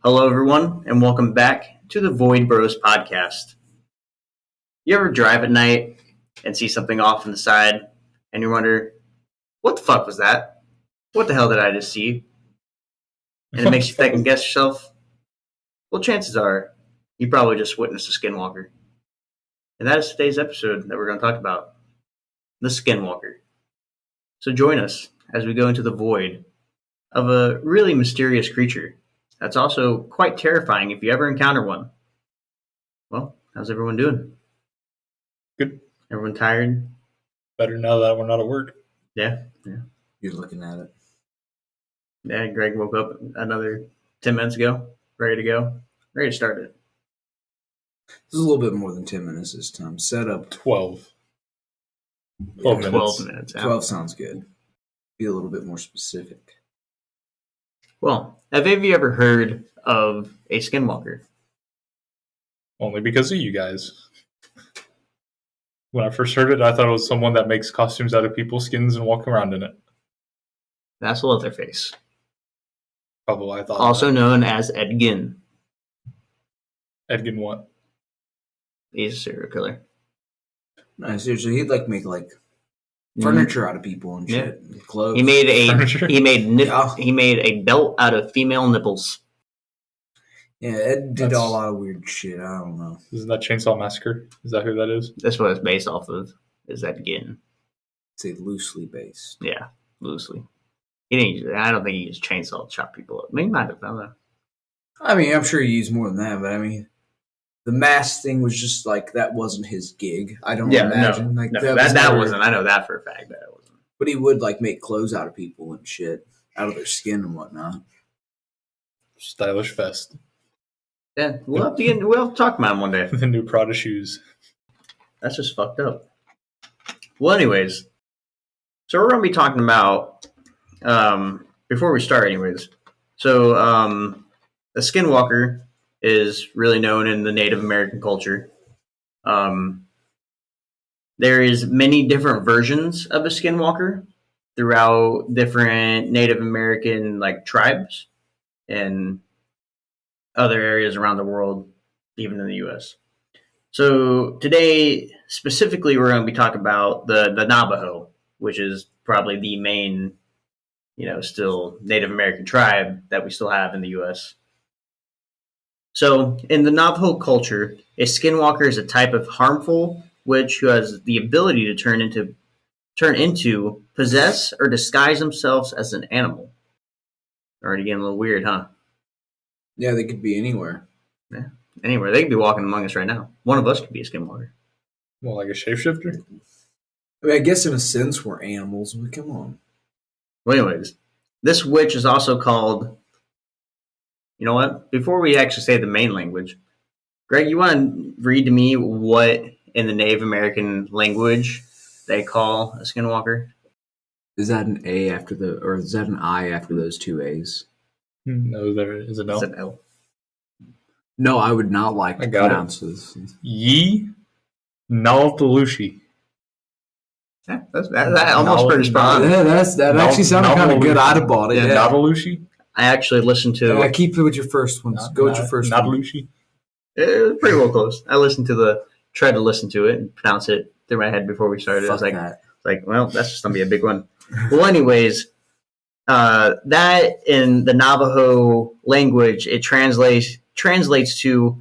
Hello, everyone, and welcome back to the Void Bros podcast. You ever drive at night and see something off on the side, and you wonder, what the fuck was that? What the hell did I just see? And it makes you second guess yourself? Well, chances are you probably just witnessed a skinwalker. And that is today's episode that we're going to talk about, the skinwalker. So join us as we go into the void of a really mysterious creature that's also quite terrifying if you ever encounter one. Well, how's everyone doing? Good. Everyone tired? Better now that we're not at work. Yeah. You're looking at it. Yeah, Greg woke up another 10 minutes ago, ready to go, ready to start it. This is a little bit more than 10 minutes this time. Set up 12. 12 minutes. minutes. Yeah. 12 sounds good. Be a little bit more specific. Well, have any of you ever heard of a skinwalker? Only because of you guys. When I first heard it, I thought it was someone that makes costumes out of people's skins and walk around in it. That's Leatherface, Probably I thought. also known as Ed Gein. Edgin what? He's a serial killer. No, seriously, he'd make furniture out of people and shit. And clothes. He made a Furniture? he made Yeah. he made a belt out of female nipples. Yeah, Ed did That's- a lot of weird shit. I don't know. Isn't that Chainsaw Massacre? Is that who that is? That's what it's based off of. Is Ed Gein? Say loosely based. Yeah, loosely. He didn't. I don't think he used chainsaw to chop people up. I mean, he might have. I don't know. I mean, I'm sure he used more than that, but I mean, the mask thing was just that wasn't his gig. I don't imagine. No, was that never- wasn't. I know that for a fact. That it wasn't. But he would make clothes out of people and shit, out of their skin and whatnot. Stylish vest. Yeah, we'll have to talk about him one day. The new Prada shoes. That's just fucked up. Well, anyways, so we're going to be talking about, before we start anyways, so a skinwalker is really known in the Native American culture. There is many different versions of a skinwalker throughout different Native American tribes and other areas around the world, even in the U.S. So today, specifically, we're going to be talking about the Navajo, which is probably the main, still Native American tribe that we still have in the U.S. So in the Navajo culture, a skinwalker is a type of harmful witch who has the ability to turn into, possess, or disguise themselves as an animal. Already getting a little weird, huh? Yeah, they could be anywhere. Anywhere. They could be walking among us right now. One of us could be a skinwalker. Well, like a shapeshifter? I mean, I guess in a sense we're animals, but come on. Well, anyways, this witch is also called... You know what? Before we actually say the main language, Greg, you want to read to me what in the Native American language they call a skinwalker? Is that an A after or is that an I after those two A's? No, there is a no. It's an L. No, I would not like I to got it. pronounce this. Yi Naltalushi. Yeah, that almost pretty spot on. Yeah, that actually sounded kind of good. I'd have bought it. Yeah, Yeah. Naltalushi? I actually listened to... Yeah, keep it with your first ones. Go with your first one. Naltalushi? It was pretty well close. I tried to listen to it and pronounce it through my head before we started. I was Fuck like, that. well, that's just going to be a big one. Well, anyways, that in the Navajo language, it translates to,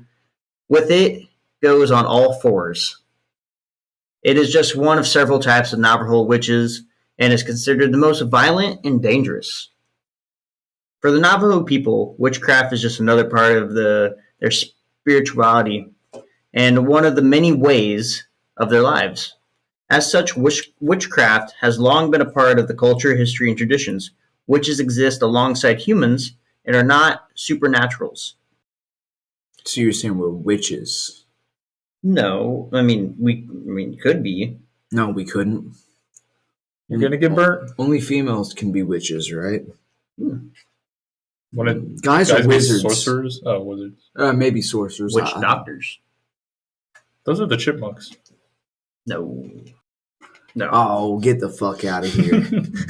with it goes on all fours. It is just one of several types of Navajo witches and is considered the most violent and dangerous. For the Navajo people, witchcraft is just another part of their spirituality and one of the many ways of their lives. As such, witchcraft has long been a part of the culture, history, and traditions. Witches exist alongside humans and are not supernaturals. So you're saying we're witches? No, I mean, could be. No, we couldn't. You're going to get burnt? Only females can be witches, right? Guys are be wizards. Sorcerers? Oh, wizards. Maybe sorcerers. Witch doctors. Those are the chipmunks. No. Oh, get the fuck out of here.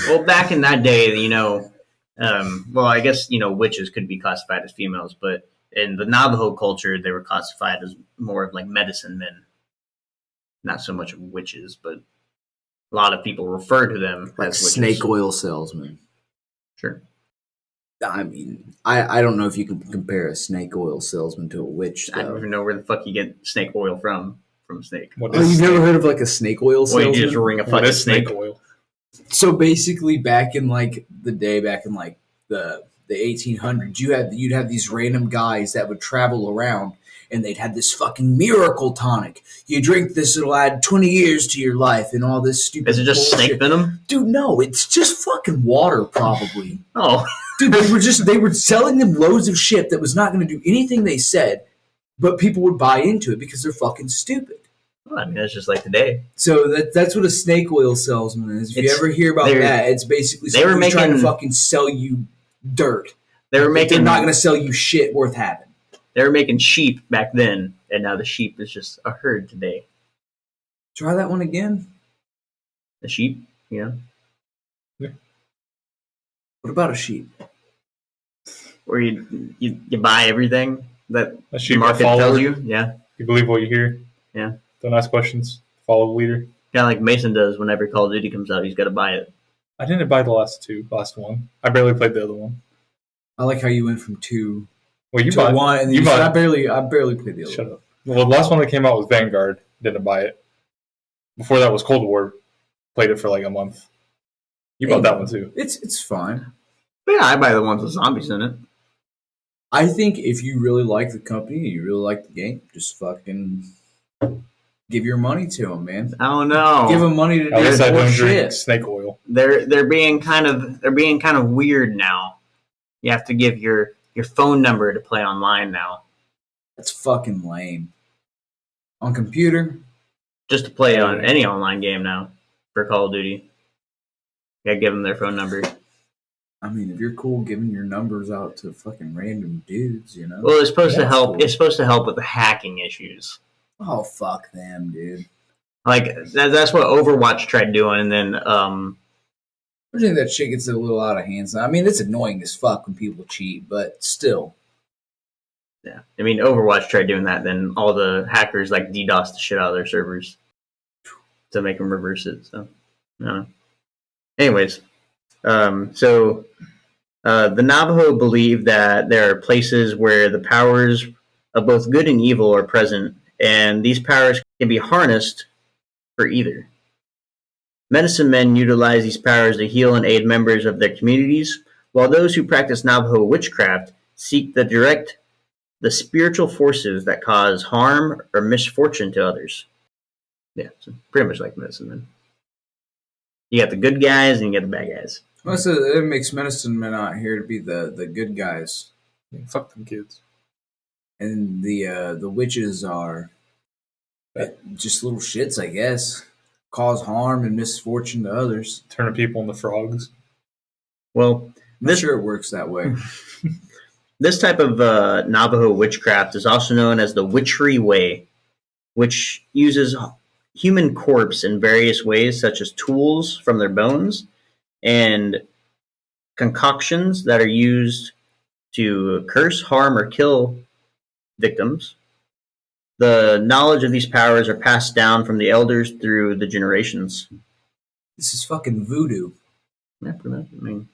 Well, back in that day, Well, I guess witches could be classified as females, but in the Navajo culture, they were classified as more of like medicine men, not so much witches. But a lot of people refer to them like as witches. snake oil salesman. Sure. I mean, I don't know if you can compare a snake oil salesman to a witch. I don't even know where the fuck you get snake oil from a snake. You've never heard of like a snake oil salesman? Well, you just ring a fucking snake oil. So basically, back in like the 1800s, you'd have these random guys that would travel around, and they'd have this fucking miracle tonic. You drink this, it'll add 20 years to your life, and all this stupid. Is it just bullshit. snake venom? Dude, no, it's just fucking water, probably. Oh. Dude, they were selling them loads of shit that was not going to do anything they said, but people would buy into it because they're fucking stupid. Well, I mean, that's just like today. So that's what a snake oil salesman is. If you ever hear about that, it's basically someone who's trying to fucking sell you dirt. They're not going to sell you shit worth having. They were making sheep back then, and now the sheep is just a herd today. Try that one again. The sheep, Yeah. What about a sheep? Where you buy everything that the market tells you. Yeah. You believe what you hear. Yeah. Don't ask questions. Follow the leader. Kind of like Mason does whenever Call of Duty comes out. He's got to buy it. I didn't buy the last one. I barely played the other one. I like how you went from 2 to bought 1, and you said, I barely played the other one. Shut up. Well, the last one that came out was Vanguard. Didn't buy it. Before that was Cold War. Played it for like a month. You bought that one too. It's fine. But yeah, I buy the ones with zombies in it. I think if you really like the company and you really like the game, just fucking give your money to them, man. I don't know. Give them money to do more shit. Snake oil. They're being kind of weird now. You have to give your phone number to play online now. That's fucking lame. On computer, just to play on any online game now for Call of Duty. You gotta give them their phone number. I mean, if you're cool giving your numbers out to fucking random dudes, Well, it's supposed to help. Cool. It's supposed to help with the hacking issues. Oh, fuck them, dude. Like that's what Overwatch tried doing, and then I think that shit gets a little out of hand. I mean, it's annoying as fuck when people cheat, but still. Yeah, I mean, Overwatch tried doing that, then all the hackers like DDoS the shit out of their servers to make them reverse it. So, I don't know. Anyways, the Navajo believe that there are places where the powers of both good and evil are present, and these powers can be harnessed for either. Medicine men utilize these powers to heal and aid members of their communities, while those who practice Navajo witchcraft seek to direct the spiritual forces that cause harm or misfortune to others. Yeah, so pretty much like medicine men. You got the good guys and you got the bad guys. Well, so it makes medicine men out here to be the good guys. Yeah, fuck them kids. And the witches are just little shits, I guess. Cause harm and misfortune to others. Turning people into frogs. Well, I'm sure it works that way. This type of Navajo witchcraft is also known as the witchery way, which uses human corpse in various ways, such as tools from their bones and concoctions that are used to curse, harm, or kill victims. The knowledge of these powers are passed down from the elders through the generations. This is fucking voodoo. Yeah, pretty much. I mean,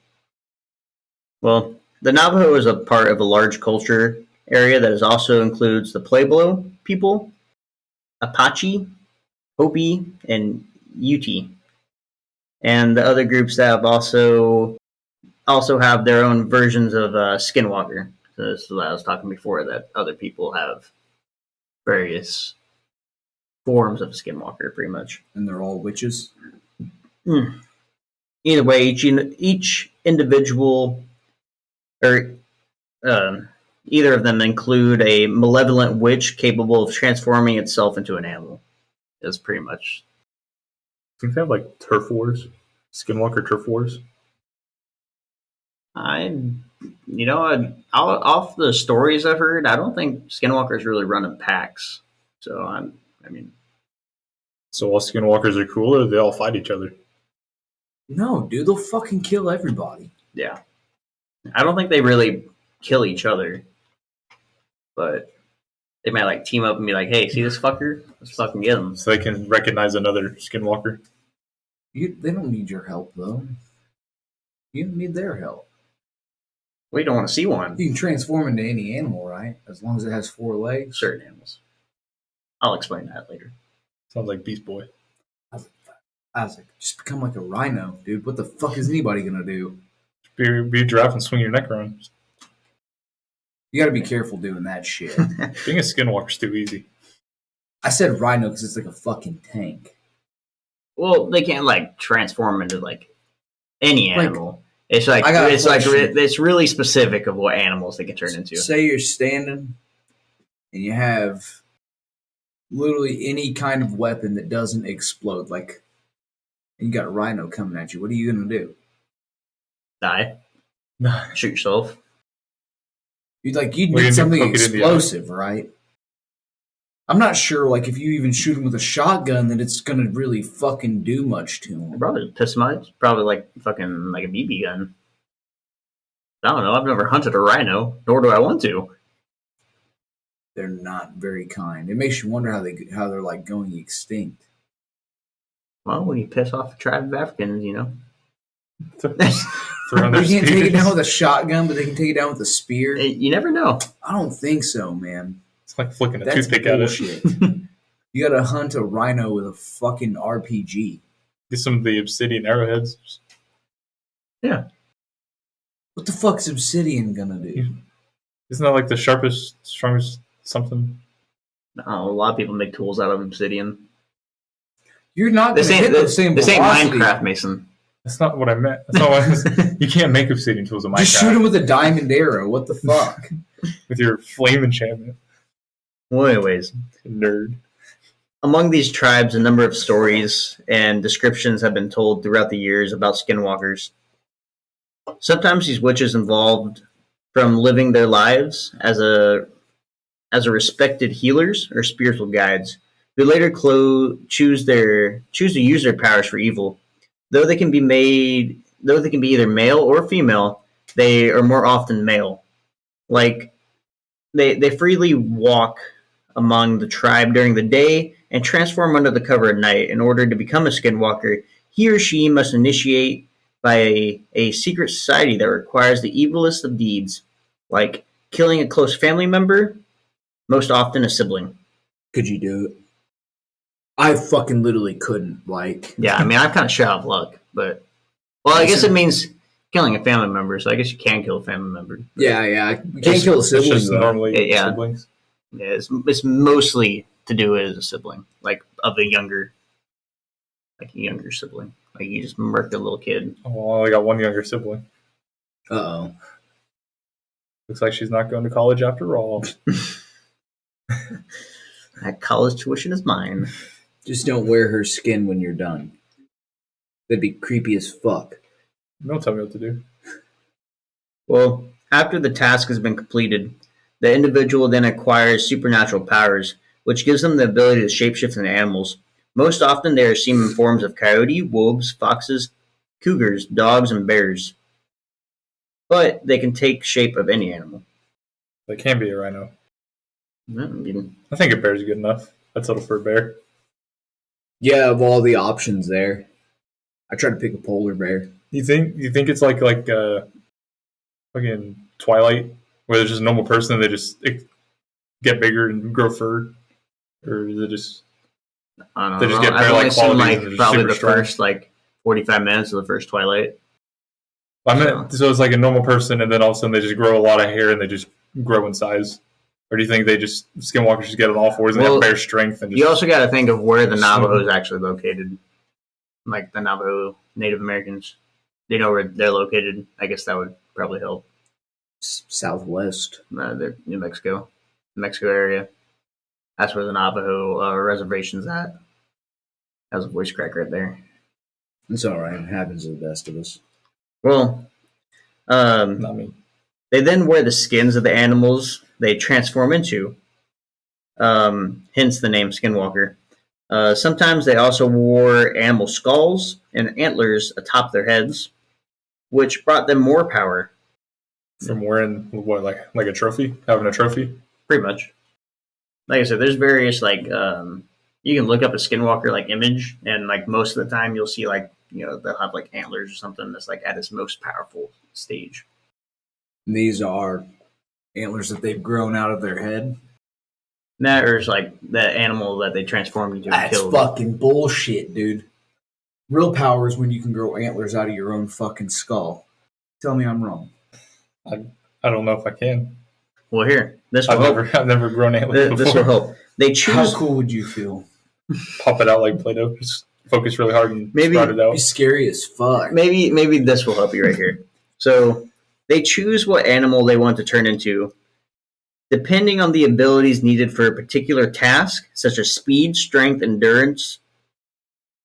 well, the Navajo is a part of a large culture area that also includes the Pueblo people, Apache, Hopi, and Ute, and the other groups that have also have their own versions of Skinwalker. So this is what I was talking before, that other people have various forms of Skinwalker, pretty much. And they're all witches? Either way, each individual, or either of them, include a malevolent witch capable of transforming itself into an animal. That's pretty much. I think they have like turf wars, Skinwalker turf wars. Off the stories I've heard, I don't think Skinwalkers really run in packs. So So all Skinwalkers are cool, or they all fight each other? No, dude, they'll fucking kill everybody. Yeah. I don't think they really kill each other, but they might like team up and be like, "Hey, see this fucker? Let's fucking get him." So they can recognize another skinwalker. They don't need your help though. You don't need their help. We don't want to see one. You can transform into any animal, right? As long as it has 4 legs. Certain animals. I'll explain that later. Sounds like Beast Boy. Isaac, just become like a rhino, dude. What the fuck is anybody gonna do? Be a giraffe and swing your neck around. You gotta be careful doing that shit. Being a skinwalker's too easy. I said rhino because it's like a fucking tank. Well, they can't like transform into like any Like, animal. It's like I got a question. it's really specific of what animals they can turn into. Say you're standing and you have literally any kind of weapon that doesn't explode. Like, you got a rhino coming at you. What are you gonna do? Die. Shoot yourself. You'd Well, need you something poke it in the eye. explosive, right? I'm not sure, like, if you even shoot him with a shotgun, that it's gonna really fucking do much to him. Probably piss much. Probably like fucking like a BB gun. I don't know. I've never hunted a rhino, nor do I want to. They're not very kind. It makes you wonder how they're like going extinct. Well, when you piss off a tribe of Africans, you know. Throw on their They can't take it spears. down with a shotgun, but they can take it down with a spear. You never know. I don't think so, man. It's like flicking a That's toothpick at it. bullshit. You gotta hunt a rhino with a fucking RPG. Get some of the obsidian arrowheads. What the fuck's obsidian gonna do? Isn't that like the sharpest, strongest something? A lot of people make tools out of obsidian. You're not This gonna hit ain't the same this ain't velocity. Minecraft, Mason. That's not what I meant. That's not what you can't make obsidian tools in Minecraft Just shoot him with a diamond arrow. What the fuck? with your flame enchantment. Well, anyways, Nerd. among these tribes, a number of stories and descriptions have been told throughout the years about skinwalkers. Sometimes these witches involved from living their lives as a respected healers or spiritual guides who later choose to use their powers for evil. Though they can be either male or female, they are more often male. Like they freely walk among the tribe during the day and transform under the cover at night. In order to become a skinwalker, he or she must initiate by a secret society that requires the evilest of deeds, like killing a close family member, most often a sibling. Could you do it? I fucking literally couldn't. Like, Yeah, I mean, I'm kind of shit out of luck, but I guess it means killing a family member, so I guess you can kill a family member. yeah. You can't kill a It's sibling. just though. normally Yeah. siblings. Yeah, it's mostly to do as a sibling, like of a younger sibling. Like you just murked a little kid. Oh, well, I only got one younger sibling. Uh-oh. Looks like she's not going to college after all. That college tuition is mine. Just don't wear her skin when you're done. That'd be creepy as fuck. Don't tell me what to do. Well, after the task has been completed, the individual then acquires supernatural powers, which gives them the ability to shapeshift into animals. Most often, they are seen in forms of coyote, wolves, foxes, cougars, dogs, and bears. But they can take shape of any animal. They can be a rhino. I mean, I think a bear's good enough. I'd settle for a bear. Yeah, of all the options there, I tried to pick a polar bear. You think it's like fucking Twilight, where there's just a normal person and they just get bigger and grow fur, or is it just I don't They just know. get I've only bear-like seen qualities like and they're just probably super the strong. first like 45 minutes of the first Twilight. I meant so it's like a normal person and then all of a sudden they just grow a lot of hair and they just grow in size? Or do you think they just skinwalkers just get on all fours and they Well, have bear strength and just You also got to think of where the So- Navajo is actually located. Like the Navajo Native Americans, they know where they're located. I guess that would probably help. Southwest. They're New Mexico area. That's where the Navajo reservation's at. That was a voice crack right there. It's all right. It happens to the best of us. Well, not me. they then wear the skins of the animals they transform into. Hence the name Skinwalker. Sometimes they also wore animal skulls and antlers atop their heads, which brought them more power. From wearing what, like a trophy, having a trophy. Pretty much. Like I said, there's various like you can look up a skinwalker like image, and like most of the time you'll see like they'll have like antlers or something that's like at its most powerful stage. And these are antlers that they've grown out of their head. That or it's like that animal that they transformed into. That's killed. fucking bullshit, dude. Real power is when you can grow antlers out of your own fucking skull. Tell me I'm wrong. I don't know if I can. Well, here this I've will I've never grown antlers before. this will help. They choose. How cool would you feel? Pop it out like Play-Doh. Just focus really hard and Maybe- sprout it It'd out. be scary as fuck. Maybe this will help you right here. So they choose what animal they want to turn into, depending on the abilities needed for a particular task, such as speed, strength, endurance,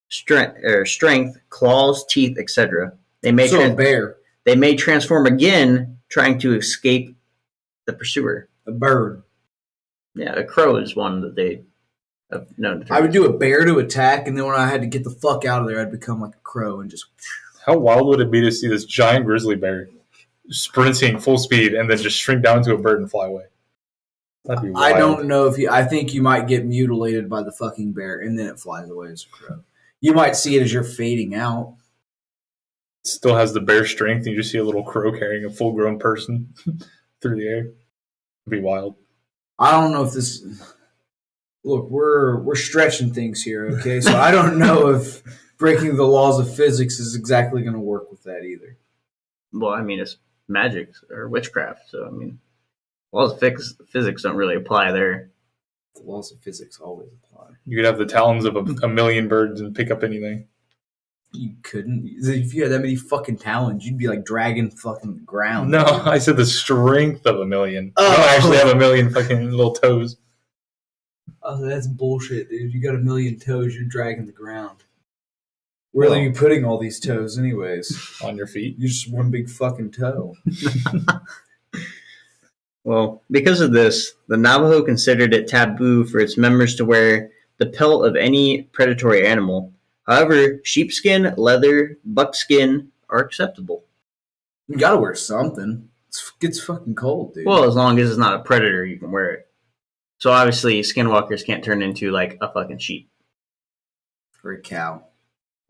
strength, claws, teeth, etc. They may So a bear, they may transform again, trying to escape the pursuer. a bird. Yeah, a crow is one that they have known to turn I would do a bear to attack, and then when I had to get the fuck out of there, I'd become like a crow and just. How wild would it be to see this giant grizzly bear sprinting full speed and then just shrink down to a bird and fly away? That'd be wild. I don't know if you. I think you might get mutilated by the fucking bear, and then it flies away as a crow. You might see it as you're fading out. It still has the bear strength, and you just see a little crow carrying a full-grown person through the air. It'd be wild. I don't know if this. Look, we're stretching things here, okay? So I don't know if breaking the laws of physics is exactly going to work with that either. Well, I mean, it's magic or witchcraft, so I mean, laws of physics don't really apply there. The laws of physics always apply. You could have the talons of a million birds and pick up anything. You couldn't. If you had that many fucking talons, you'd be like dragging fucking the ground. No, I said the strength of a million. Oh. I don't actually have a million fucking little toes. Oh, that's bullshit, dude. You got a million toes, you're dragging the ground. Where Well- are you putting all these toes, anyways? On your feet. You're just one big fucking toe. Well, because of this, the Navajo considered it taboo for its members to wear the pelt of any predatory animal. However, sheepskin, leather, buckskin are acceptable. You gotta wear something. It gets fucking cold, dude. Well, as long as it's not a predator, you can wear it. So obviously, skinwalkers can't turn into like a fucking sheep or a cow.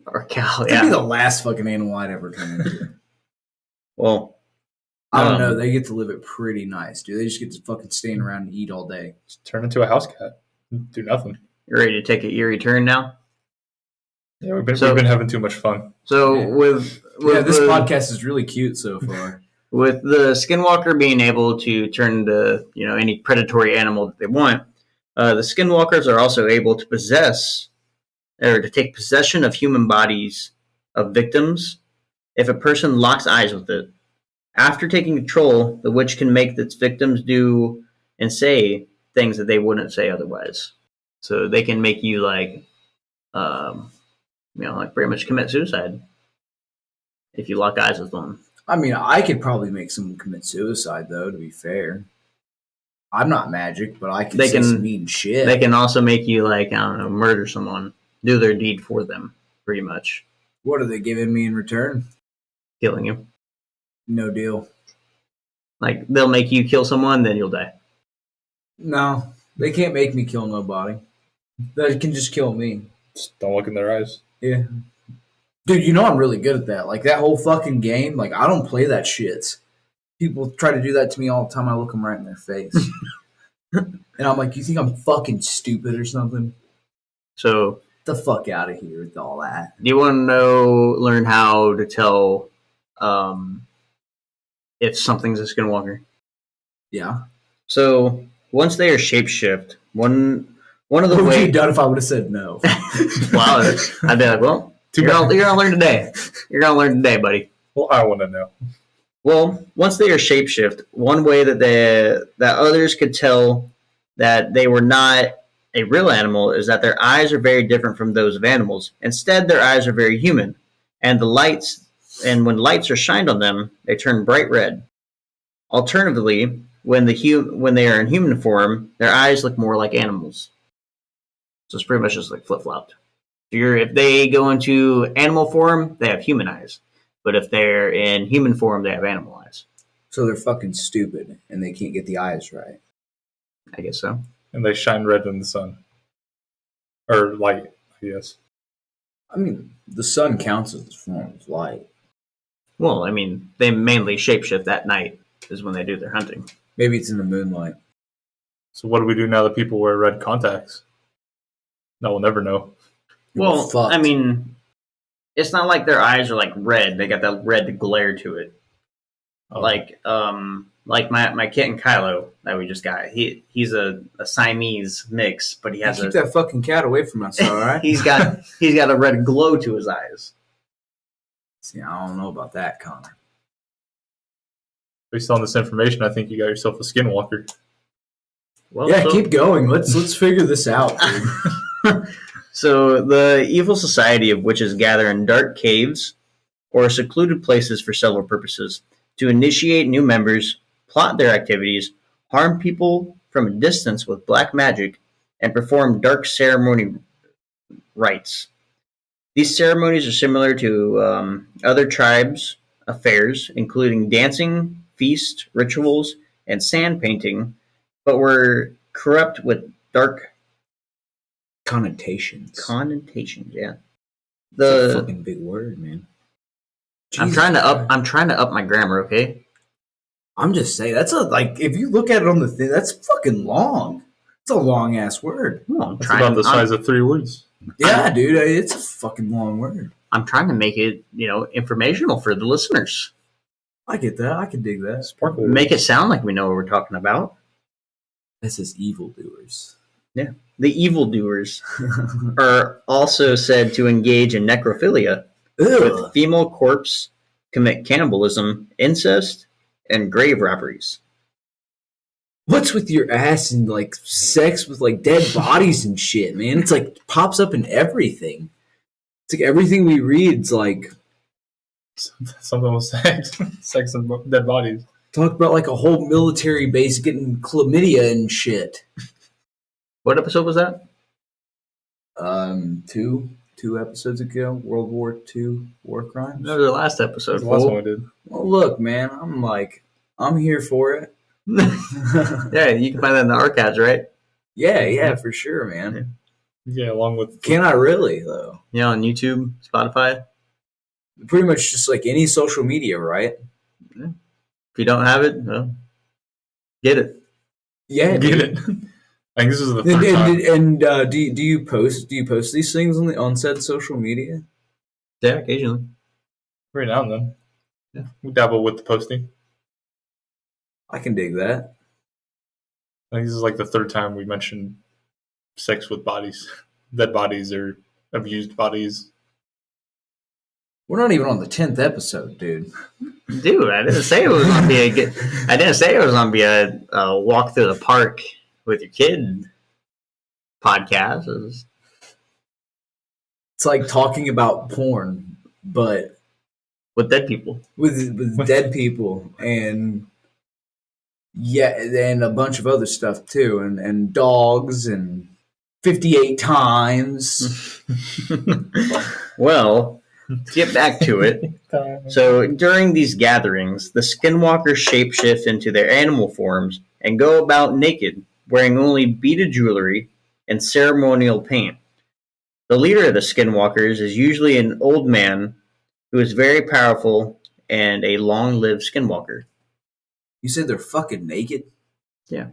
or a cow. That'd Yeah. be the last fucking animal I'd ever turn into. Well, I don't Um, know. They get to live it pretty nice, dude. They just get to fucking stand around and eat all day. Just turn into a house cat. Do nothing. you're ready to take an eerie turn now. Yeah, we've So- been having too much fun. So Yeah. with This the, podcast is really cute so far. with the skinwalker being able to turn into any predatory animal that they want, the skinwalkers are also able to possess or to take possession of human bodies of victims if a person locks eyes with it. After taking control, the witch can make its victims do and say things that they wouldn't say otherwise. So they can make you like pretty much commit suicide if you lock eyes with them. I mean, I could probably make someone commit suicide, though, to be fair. I'm not magic, but I can They say can- some mean shit. They can also make you murder someone, do their deed for them, pretty much, What are they giving me in return? killing you. No deal. Like they'll make you kill someone, then you'll die. No, they can't make me kill nobody. They can just kill me. Just don't look in their eyes. Yeah. Dude, you know I'm really good at that. Like, that whole fucking game, like, I don't play that shit. People try to do that to me all the time. I look them right in their face. And I'm like, you think I'm fucking stupid or something? So, Get the fuck out of here with all that. do you want to learn how to tell if something's a skinwalker? Yeah. So, once they are shapeshift, one of What the would you ways. have done if I would have said no? Wow, I'd be like, well, Too you're bad. gonna learn today. You're gonna learn today, buddy. Well, I want to know. Well, once they are shapeshift, one way that others could tell that they were not a real animal is that their eyes are very different from those of animals. Instead, their eyes are very human, and when lights are shined on them, they turn bright red. Alternatively, when they are in human form, their eyes look more like animals. So it's pretty much just like flip-flopped. If they go into animal form, they have human eyes. But if they're in human form, they have animal eyes. So they're fucking stupid and they can't get the eyes right. I guess so. And they shine red in the sun. Or light, I guess. I mean, the sun counts as a form of light. Well, I mean, they mainly shapeshift at night is when they do their hunting. Maybe it's in the moonlight. So what do we do now that people wear red contacts? No, we'll never know. Well, fucked. I mean, it's not like their eyes are like red. They got that red glare to it. Oh. Like my kitten Kylo that we just got. He's a Siamese mix, but he has keep that fucking cat away from us, all right? he's got a red glow to his eyes. See, I don't know about that, Connor. Based on this information, I think you got yourself a skinwalker. Well, Yeah, keep going. Let's figure this out, dude. So the evil society of witches gather in dark caves or secluded places for several purposes: to initiate new members, plot their activities, harm people from a distance with black magic, and perform dark ceremony rites. These ceremonies are similar to other tribes' affairs, including dancing, feast, rituals, and sand painting, but were corrupt with dark Connotations. yeah. That's a fucking big word, man. I'm trying to up my grammar, okay? I'm just saying that's if you look at it on the thing, that's fucking long. It's a long ass word. Well, It's about the size of 3 words. Yeah, dude, it's a fucking long word. I'm trying to make it, informational for the listeners. I get that. I can dig that. Sparkle. Make it sound like we know what we're talking about. This is evildoers. The evildoers are also said to engage in necrophilia, Ugh. with female corpse, commit cannibalism, incest, and grave robberies. What's with your ass and sex with dead bodies and shit, man? It's pops up in everything. It's everything we read. It's Something with sex. Sex and dead bodies. talk about a whole military base getting chlamydia and shit. What episode was that? Two episodes ago, World War II war crimes. That was the last episode. That's the last one we did. Well, look, man, I'm here for it. Yeah, you can find that in the archives, right? Yeah, for sure, man. Yeah, along with... Can I really, though? Yeah, on YouTube, Spotify. Pretty much just any social media, right? If you don't have it, well, get it. Yeah, Get it. I think this is the first time. And do you post these things on said social media? Yeah, occasionally. Every now and then. Yeah. We dabble with the posting. I can dig that. I think this is the 3rd time we mentioned sex with bodies. Dead bodies or abused bodies. We're not even on the 10th episode, dude. Dude, I didn't say it was gonna be a walk through the park with your kid podcast. It's like talking about porn, but With dead people. with dead people and and a bunch of other stuff too, and dogs and 58 times. Well, to get back to it. So during these gatherings, the skinwalkers shapeshift into their animal forms and go about naked, wearing only beaded jewelry and ceremonial paint. The leader of the skinwalkers is usually an old man who is very powerful and a long-lived skinwalker. You said they're fucking naked? Yeah.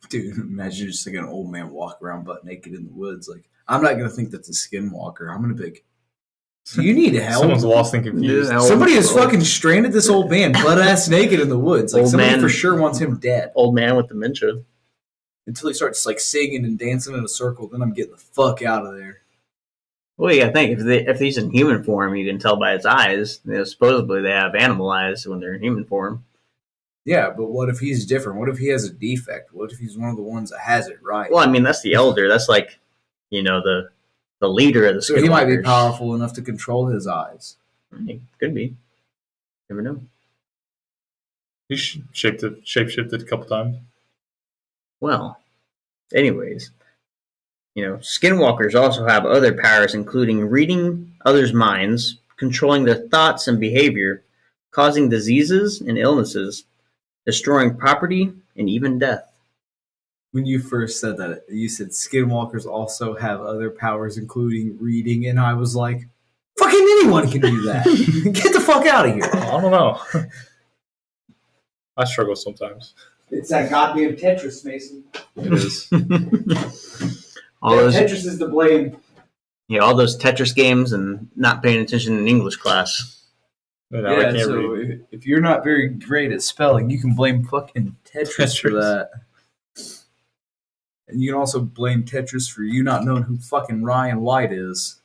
Dude, imagine just an old man walk around butt naked in the woods. I'm not going to think that's a skinwalker. I'm going to be like, do you need help? Someone's lost and confused. Yeah. Somebody has fucking stranded this old man butt ass naked in the woods. Old Somebody man. for sure wants him dead. Old man with dementia. Until he starts singing and dancing in a circle, then I'm getting the fuck out of there. Well, you gotta think, if he's in human form, you can tell by his eyes. Supposedly they have animal eyes when they're in human form. Yeah, but what if he's different? What if he has a defect? What if he's one of the ones that has it right? Well, I mean, that's the elder. That's the leader of the So he might be skinwalkers. powerful enough to control his eyes. Could be. Never know. He shapeshifted a couple times. Well, anyways, skinwalkers also have other powers, including reading others' minds, controlling their thoughts and behavior, causing diseases and illnesses, destroying property and even death. When you first said that, you said skinwalkers also have other powers, including reading, and I was like, fucking anyone can do that. Get the fuck out of here. I don't know. I struggle sometimes. It's that goddamn Tetris, Mason. It is. Tetris is to blame. Yeah, all those Tetris games and not paying attention in English class. I can't read. If you're not very great at spelling, you can blame fucking Tetris for that. And you can also blame Tetris for you not knowing who fucking Ryan White is.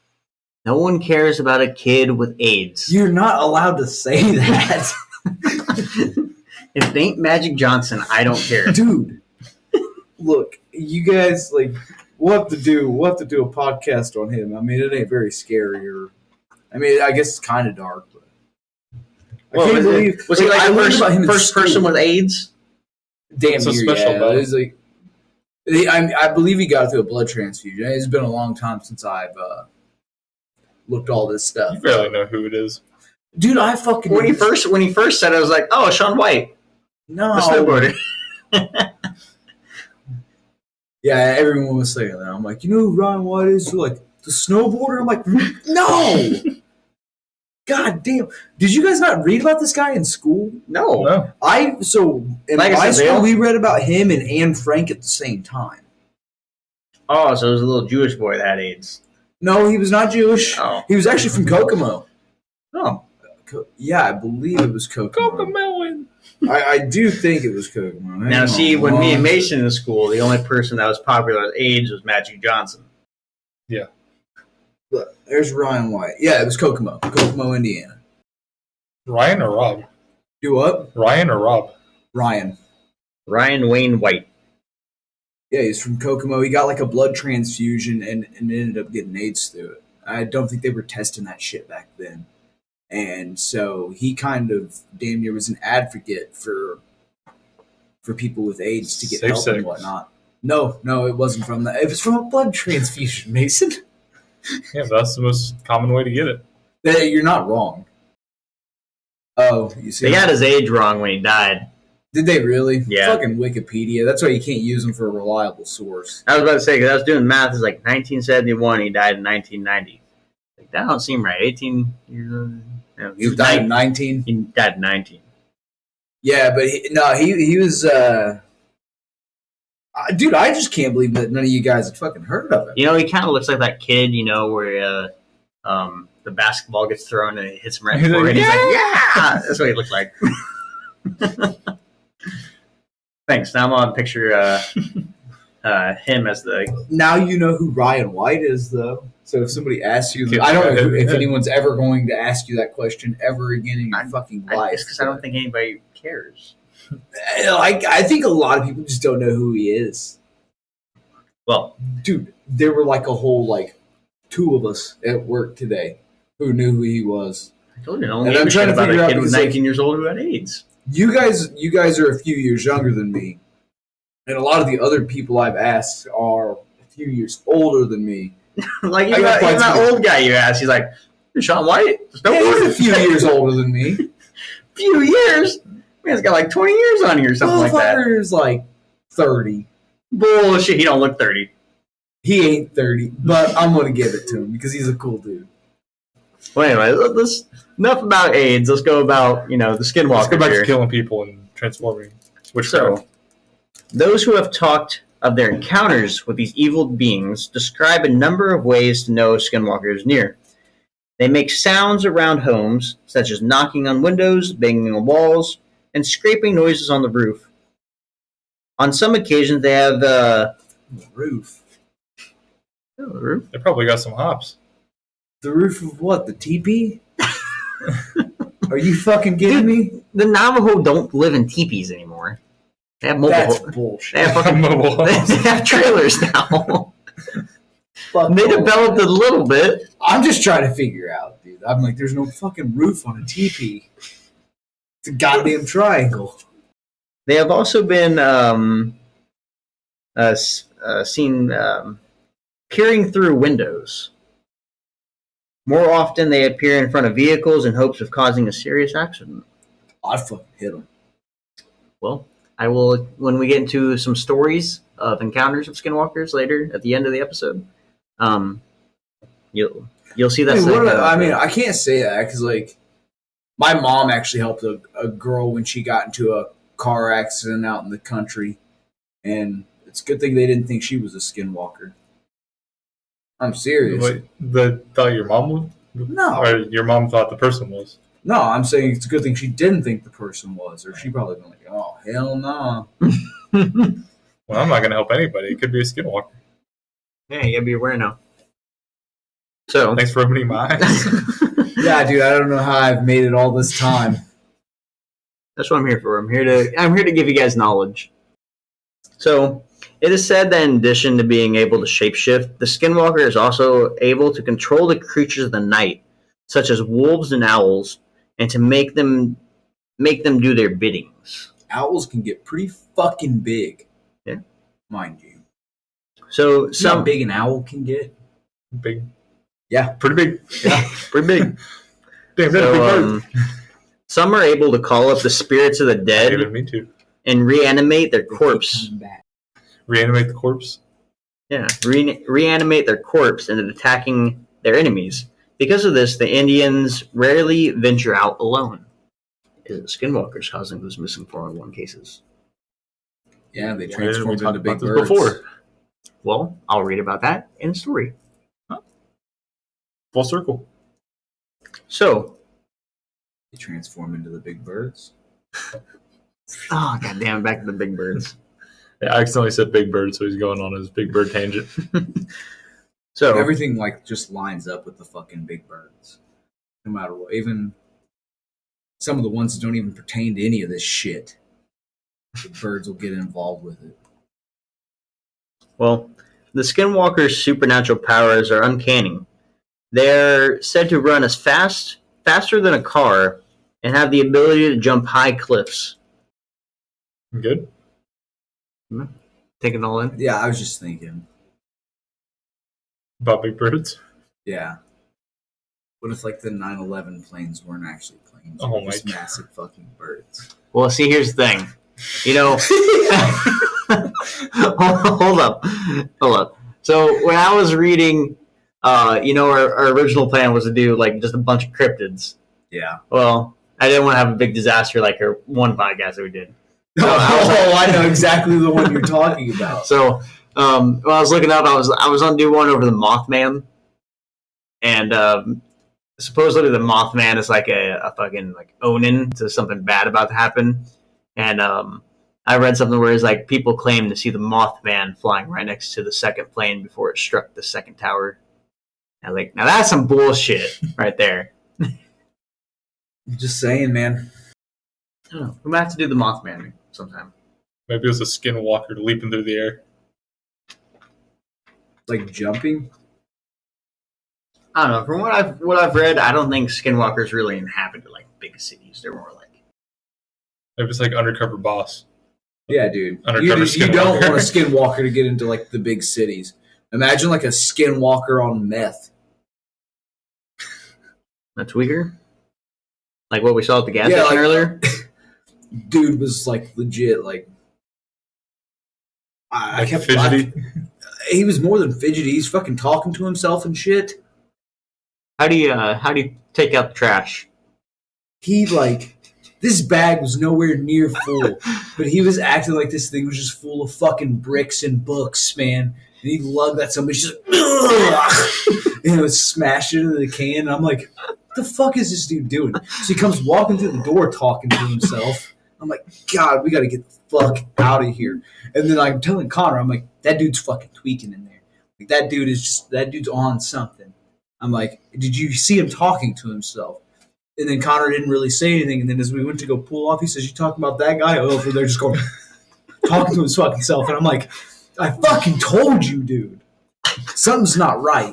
No one cares about a kid with AIDS. You're not allowed to say that. If it ain't Magic Johnson, I don't care. Dude, look, you guys, like, we'll have to do a podcast on him. I mean, it ain't very scary, I guess it's kind of dark, but Well, I can't believe was he like I learned about him the in first school. person with AIDS? Damn It's a near, special yeah. bug. It was like, I believe he got through a blood transfusion. It's been a long time since I've looked all this stuff. You barely know who it is. Dude, I fucking When he first said it, I was like, oh, Shaun White, no the snowboarder. Yeah, everyone was saying that. I'm like, you know who Ryan White is? They're like, the snowboarder? I'm like, no! God damn. Did you guys not read about this guy in school? No. No. In Like I high said, school, Vale? we read about him and Anne Frank at the same time. Oh, so it was a little Jewish boy that had AIDS. No, he was not Jewish. Oh. He was actually from Kokomo. Oh. Yeah, I believe it was Kokomo. Cocomelon. I do think it was Kokomo. Now, see, when me and Mason in school, the only person that was popular with AIDS was Magic Johnson. Look, there's Ryan White. Yeah, it was Kokomo, Indiana. Ryan or Rob? Do what? Ryan or Rob? Ryan. Ryan Wayne White. Yeah, he's from Kokomo. He got like a blood transfusion and ended up getting AIDS through it. I don't think they were testing that shit back then. And so he kind of damn near was an advocate for people with AIDS to get Safe help and sex. whatnot. No, it wasn't from that. It was from a blood transfusion, Mason. Yeah, that's the most common way to get it. You're not wrong. Oh, you see? They got his age wrong when he died. Did they really? Yeah. Fucking Wikipedia. That's why you can't use them for a reliable source. I was about to say, because I was doing math, it's like 1971, he died in 1990. Like, that don't seem right. 18 years old. No, He died at 19. He died at 19. Yeah, but he was. Dude, I just can't believe that none of you guys have fucking heard of him. You know, he kind of looks like that kid, you know, where the basketball gets thrown and it hits him right He's before like, it. He's like, yeah! That's what he looked like. Thanks. Now I'm on picture him as the... Now you know who Ryan White is, though. So if somebody asks you, I don't know if anyone's ever going to ask you that question ever again in your fucking life. Because I don't think anybody cares. I think a lot of people just don't know who he is. Well, Dude, there were like a whole, like, 2 of us at work today who knew who he was. I told you, no one And gave I'm a trying shit to about figure a out kid who was because, like, 19 years old who had AIDS. You guys are a few years younger than me. And a lot of the other people I've asked are a few years older than me. Like, I even got that quite old guy you asked, he's like, Shaun White? Yeah, he's a few years older than me. Few years? Man's got like 20 years on you or something like that. Motherfucker's like 30. Bullshit, he don't look 30. He ain't 30, but I'm going to give it to him because he's a cool dude. Well, anyway, let's enough about AIDS. Let's go about, the skinwalker Let's go back here. to killing people and transforming. So, those who have talked of their encounters with these evil beings describe a number of ways to know a skinwalker is near. They make sounds around homes, such as knocking on windows, banging on walls, and scraping noises on the roof. On some occasions, they have The roof. the roof. They probably got some hops. The roof of what? The teepee? Are you fucking kidding me? The Navajo don't live in teepees anymore. They have mobile. That's They bullshit. have fucking Mobile They homes. have trailers now. Fuck They all developed that. a little bit. I'm just trying to figure out, dude. I'm like, there's no fucking roof on a teepee. It's a goddamn triangle. They have also been seen peering through windows. More often, they appear in front of vehicles in hopes of causing a serious accident. I'd fucking hit him. Well, I will when we get into some stories of encounters of skinwalkers later at the end of the episode. You'll see that. I can't say that because like my mom actually helped a girl when she got into a car accident out in the country, and it's a good thing they didn't think she was a skinwalker. I'm serious. Wait, thought your mom would? No. Or your mom thought the person was? No, I'm saying it's a good thing she didn't think the person was, or she probably been like, "Oh hell no." Well, I'm not going to help anybody. It could be a skinwalker. Yeah, you gotta be aware now. So Thanks for opening my eyes. Yeah, dude, I don't know how I've made it all this time. that's what I'm here for. I'm here to give you guys knowledge. So it is said that in addition to being able to shapeshift, the skinwalker is also able to control the creatures of the night, such as wolves and owls, and to make them do their biddings. Owls can get pretty fucking big. Yeah. Mind you. So See how big an owl can get? Big. Yeah. Pretty big. Yeah, pretty big. Damn, that's a big bird. Some are able to call up the spirits of the dead Even me too. and reanimate their They keep corpse. coming back. Reanimate the corpse. Yeah, reanimate their corpse and attacking their enemies. Because of this, the Indians rarely venture out alone. Is it skinwalkers causing those missing 411 cases? Yeah, they Why didn't we transform talk into big about this birds. before? Well, I'll read about that in a story. Full circle. So, They transform into the big birds. goddamn, back to the big birds. Yeah, I accidentally said big bird, so he's going on his big bird tangent. So, Everything like just lines up with the fucking big birds. No matter what. Even some of the ones that don't even pertain to any of this shit. The birds will get involved with it. well, the skinwalker's supernatural powers are uncanny. They're said to run faster than a car, and have the ability to jump high cliffs. Good? Take it all in. Yeah, I was just thinking. About big birds? Yeah. What if like the 9/11 planes weren't actually planes? Oh They're my just God. massive fucking birds. Well, see, here's the thing. You know, hold up. So when I was reading, our original plan was to do like just a bunch of cryptids. Yeah. Well, I didn't want to have a big disaster like our one podcast that we did. Oh, I know exactly the one you're talking about. So when I was looking up, I was on do one over the Mothman, and supposedly the Mothman is like a fucking like omen to something bad about to happen. And I read something where it's like people claim to see the Mothman flying right next to the second plane before it struck the second tower. And like, now that's some bullshit right there. Just saying, man. I don't know. We might have to do the Mothman sometime. Maybe it was a skinwalker leaping through the air. Like jumping. I don't know. From what I've read, I don't think skinwalkers really inhabit like big cities. They're more like Maybe it's like undercover boss. Yeah, dude. Undercover You don't skinwalker. want a skinwalker to get into like the big cities. Imagine like a skinwalker on meth. that's weaker. Like what we saw at the gas Yeah, station like- earlier. Dude was like legit like I Like kept fidgety. he was more than fidgety. He's fucking talking to himself and shit. How do you take out the trash? He like this bag was nowhere near full, but he was acting like this thing was just full of fucking bricks and books, man. And he lugged that somebody just and it was smashed into the can. And I'm like, what the fuck is this dude doing? So he comes walking through the door talking to himself. I'm like, God, we got to get the fuck out of here. And then I'm telling Connor, I'm like, that dude's fucking tweaking in there. Like that dude's on something. I'm like, did you see him talking to himself? And then Connor didn't really say anything. And then as we went to go pull off, he says, you talking about that guy? Over there just going, talking to his fucking self. And I'm like, I fucking told you, dude. Something's not right.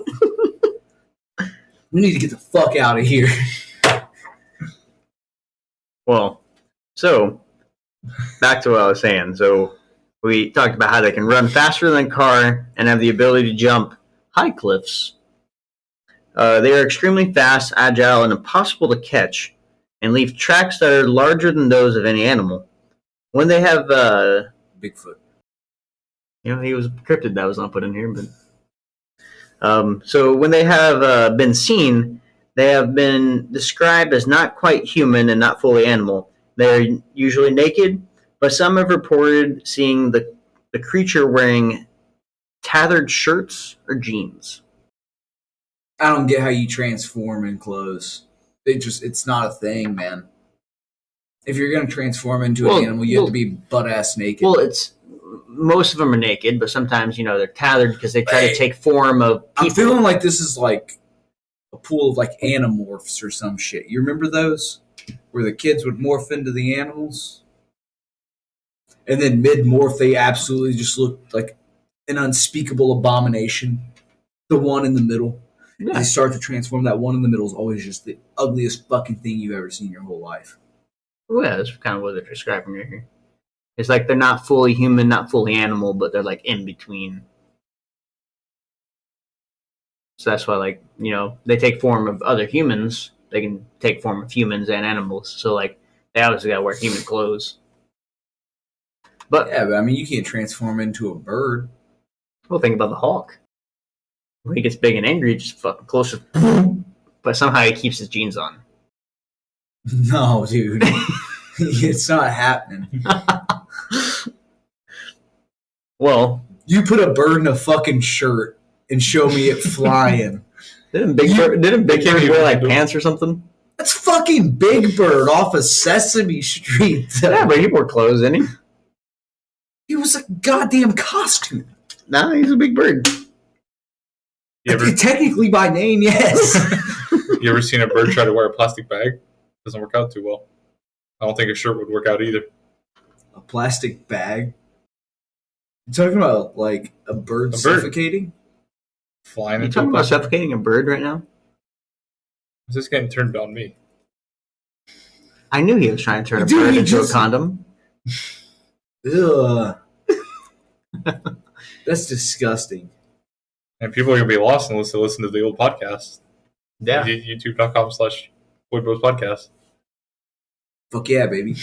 We need to get the fuck out of here. Well, so back to what I was saying. So we talked about how they can run faster than a car and have the ability to jump high cliffs. They are extremely fast, agile, and impossible to catch, and leave tracks that are larger than those of any animal. when they have, Bigfoot. he was a cryptid that was not put in here, but so when they have been seen, they have been described as not quite human and not fully animal. They're usually naked, but some have reported seeing the creature wearing tattered shirts or jeans. I don't get how you transform in clothes. It's not a thing, man. If you're going to transform into an animal, you have to be butt-ass naked. Well, most of them are naked, but sometimes, they're tethered because they try to take form of people. I'm feeling like this is like a pool of like Animorphs or some shit. You remember those? Where the kids would morph into the animals? And then mid-morph, they absolutely just looked like an unspeakable abomination. The one in the middle. Yeah. They start to transform. That one in the middle is always just the ugliest fucking thing you've ever seen in your whole life. Well, yeah, that's kind of what they're describing right here. It's like they're not fully human, not fully animal, but they're like in between. So that's why, like, they take form of other humans. They can take form of humans and animals. So, like, they obviously gotta wear human clothes. But I mean, you can't transform into a bird. Well, think about the Hulk. When he gets big and angry, just fucking closer. But somehow he keeps his jeans on. No, dude. It's not happening. Well, you put a bird in a fucking shirt and show me it flying. Didn't Big Bird wear like pants or something? That's fucking Big Bird off of Sesame Street. Yeah, but he wore clothes, didn't he? He was a goddamn costume. Nah, he's a big bird. Technically by name, yes. You ever seen a bird try to wear a plastic bag? Doesn't work out too well. I don't think a shirt would work out either. A plastic bag? You talking about like a bird suffocating? Flying. You talking about suffocating a bird right now? Is this getting turned on me? I knew he was trying to turn a bird into a condom. Ugh. That's disgusting. And people are going to be lost unless they listen to the old podcast. Yeah. YouTube.com/VoidBrosPodcast. Fuck yeah, baby.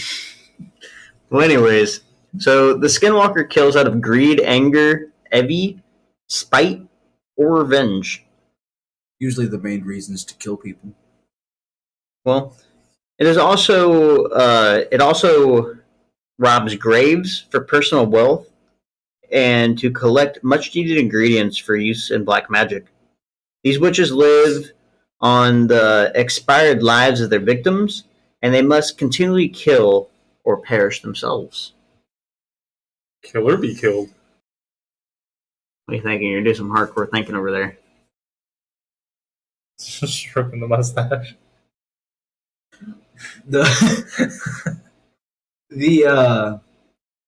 Well, anyways, so the Skinwalker kills out of greed, anger, envy, spite, or revenge. Usually the main reason is to kill people. Well, it also robs graves for personal wealth and to collect much needed ingredients for use in black magic. These witches live on the expired lives of their victims, and they must continually kill or perish themselves. Kill or be killed. What are you thinking? You're doing some hardcore thinking over there. Stroking the mustache. The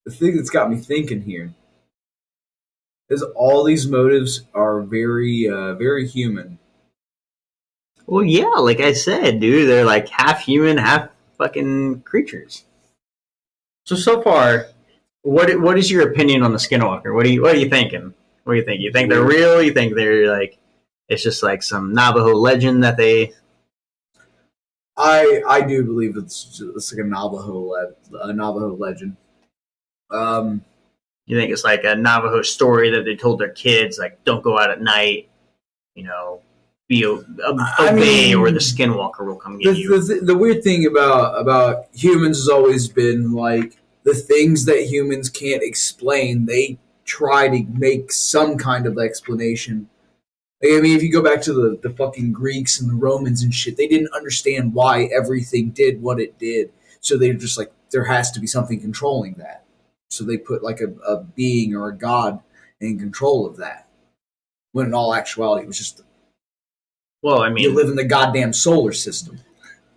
thing that's got me thinking here is all these motives are very, very human. Well, yeah, like I said, dude, they're like half human, half fucking creatures. So far, what is your opinion on the Skinwalker? What are you thinking? What do you think? You think they're real? You think they're like it's just like some Navajo legend that they? I do believe it's like a Navajo legend. You think it's like a Navajo story that they told their kids, like don't go out at night, obey, or the Skinwalker will come get you. The weird thing about humans has always been like the things that humans can't explain, they try to make some kind of explanation. Like, I mean, if you go back to the fucking Greeks and the Romans and shit, they didn't understand why everything did what it did. So they're just like, there has to be something controlling that. So they put like a being or a god in control of that. When in all actuality, it was just you live in the goddamn solar system.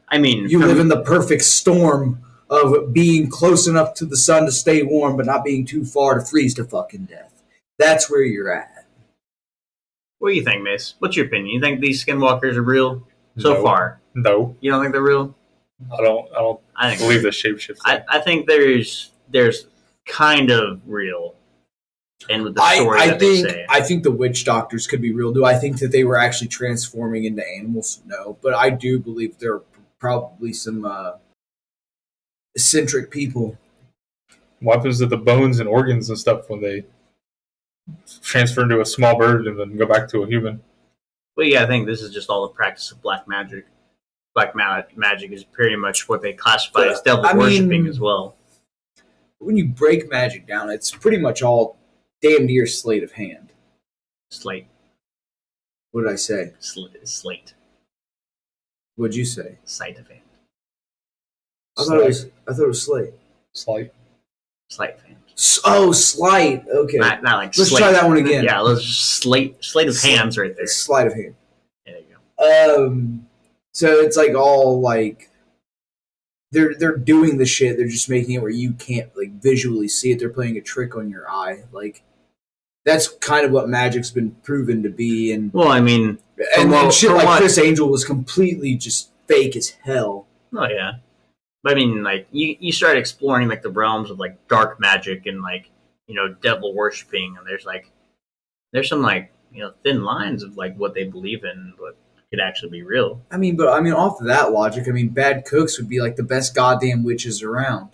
I mean, you live in the perfect storm of being close enough to the sun to stay warm, but not being too far to freeze to fucking death. That's where you're at. What do you think, Mace? What's your opinion? You think these Skinwalkers are real so far? No. You don't think they're real? I don't believe the shapeshifting. I think there's kind of real. And with the story they say. I think the witch doctors could be real. Do I think that they were actually transforming into animals? No. But I do believe there are probably some eccentric people What happens to the bones and organs and stuff when they transfer into a small bird and then go back to a human? Well, yeah, I think this is just all the practice of black magic. Magic is pretty much what they classify as devil worshipping as well. When you break magic down, it's pretty much all damn near sleight of hand. Slate. What did I say? Slate. What'd you say? Sleight of hand. I thought it was slate. Slight. Sleight of hand. Oh, slight. Okay. Not like Let's slate. try that one again. Yeah, let's just sleight of hands right there. Sleight of hand. There you go. So it's like all like they're doing the shit. They're just making it where you can't like visually see it. They're playing a trick on your eye. Like that's kind of what magic's been proven to be. And Well, I mean, shit like what? Chris Angel was completely just fake as hell. Oh yeah. But I mean, like you start exploring like the realms of like dark magic and like devil worshipping, and there's some like thin lines of like what they believe in, what could actually be real. I mean, off of that logic, bad cooks would be like the best goddamn witches around.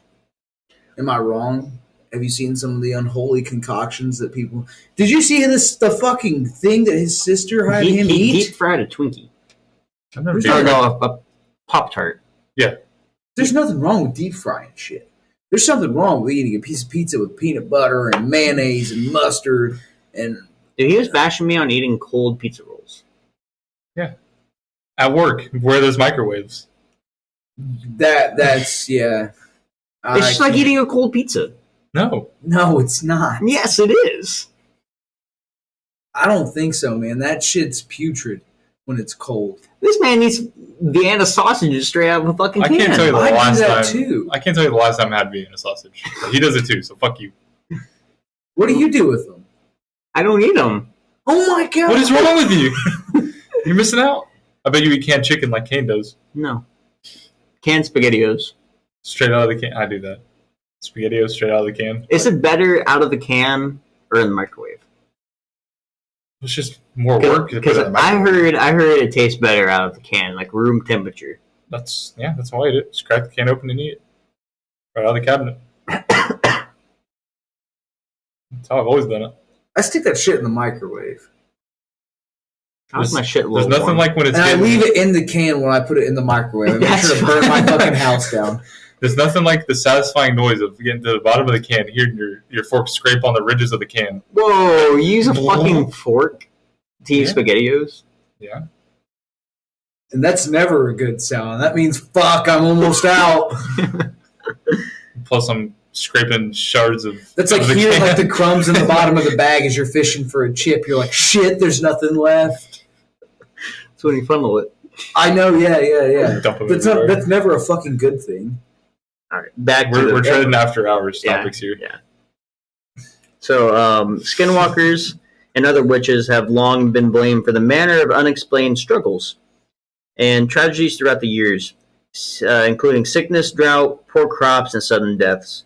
Am I wrong? Have you seen some of the unholy concoctions that people? Did you see the fucking thing that his sister had him He eat? deep fried a Twinkie. I've never Who's seen that? No, a Pop Tart. Yeah. There's nothing wrong with deep frying shit. There's something wrong with eating a piece of pizza with peanut butter and mayonnaise and mustard and. Dude, he was bashing me on eating cold pizza rolls. At work, where there's microwaves. That's yeah. It's just like eating a cold pizza. No. No, it's not. Yes, it is. I don't think so, man. That shit's putrid when it's cold. This man eats Vienna sausages straight out of a fucking I can. can't tell you the I do last that time. too. I can't tell you the last time I had Vienna sausage. He does it too, so fuck you. What do you do with them? I don't eat them. Oh my god! What is wrong with you? You're missing out. I bet you eat canned chicken like Kane does. No. Canned SpaghettiOs. Straight out of the can. I do that. SpaghettiOs straight out of the can. Is it better out of the can or in the microwave? It's just more work. to put Because it in the I microwave. heard it tastes better out of the can, like room temperature. That's how I eat it. Just crack the can open and eat it. Right out of the cabinet. That's how I've always done it. I stick that shit in the microwave. I like my shit a There's little nothing warm. like when it's And I getting, leave it in the can when I put it in the microwave. I make That's sure to burn my fine. fucking house down. there's nothing like the satisfying noise of getting to the bottom of the can, hearing your fork scrape on the ridges of the can. Whoa, you use a fucking fork to eat Yeah. SpaghettiOs? Yeah. And that's never a good sound. That means, fuck, I'm almost out. Plus, I'm scraping shards of. That's like of the hearing can. like the crumbs in the bottom of the bag as you're fishing for a chip. You're like, shit, there's nothing left. That's when you funnel it. I know, yeah. Dump 'em That's everywhere. that's never a fucking good thing. All right, back to We're the treading after hours Yeah. topics here. Yeah. So, skinwalkers and other witches have long been blamed for the manner of unexplained struggles and tragedies throughout the years, including sickness, drought, poor crops, and sudden deaths.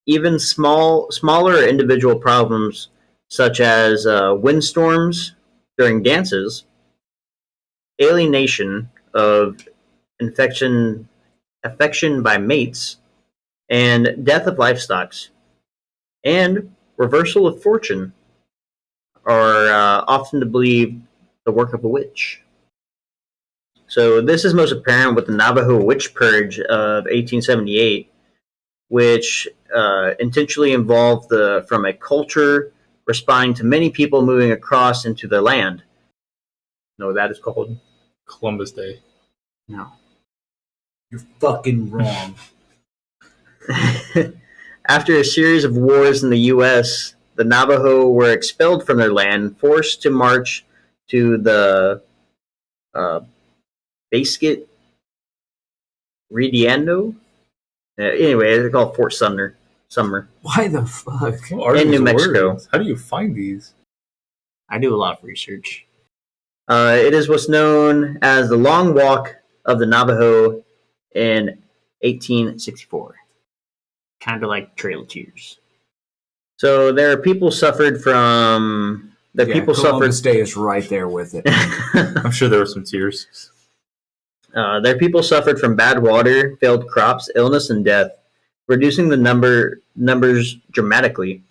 Even smaller individual problems, such as windstorms during dances, alienation of affection by mates, and death of livestock, and reversal of fortune are often to believe the work of a witch. So this is most apparent with the Navajo Witch Purge of 1878, which intentionally involved from a culture responding to many people moving across into their land. No, that is called? Columbus Day. No. You're fucking wrong. After a series of wars in the U.S., the Navajo were expelled from their land, forced to march to the Basket Rediendo. Anyway, they're called Fort Sumner. Why the fuck? What are In these New Mexico. words? How do you find these? I do a lot of research. It is what's known as the Long Walk of the Navajo in 1864. Kind of like Trail of Tears. So there are people suffered from. Columbus Day is right there with it. I'm sure there were some tears. Their people suffered from bad water, failed crops, illness, and death. reducing the numbers dramatically.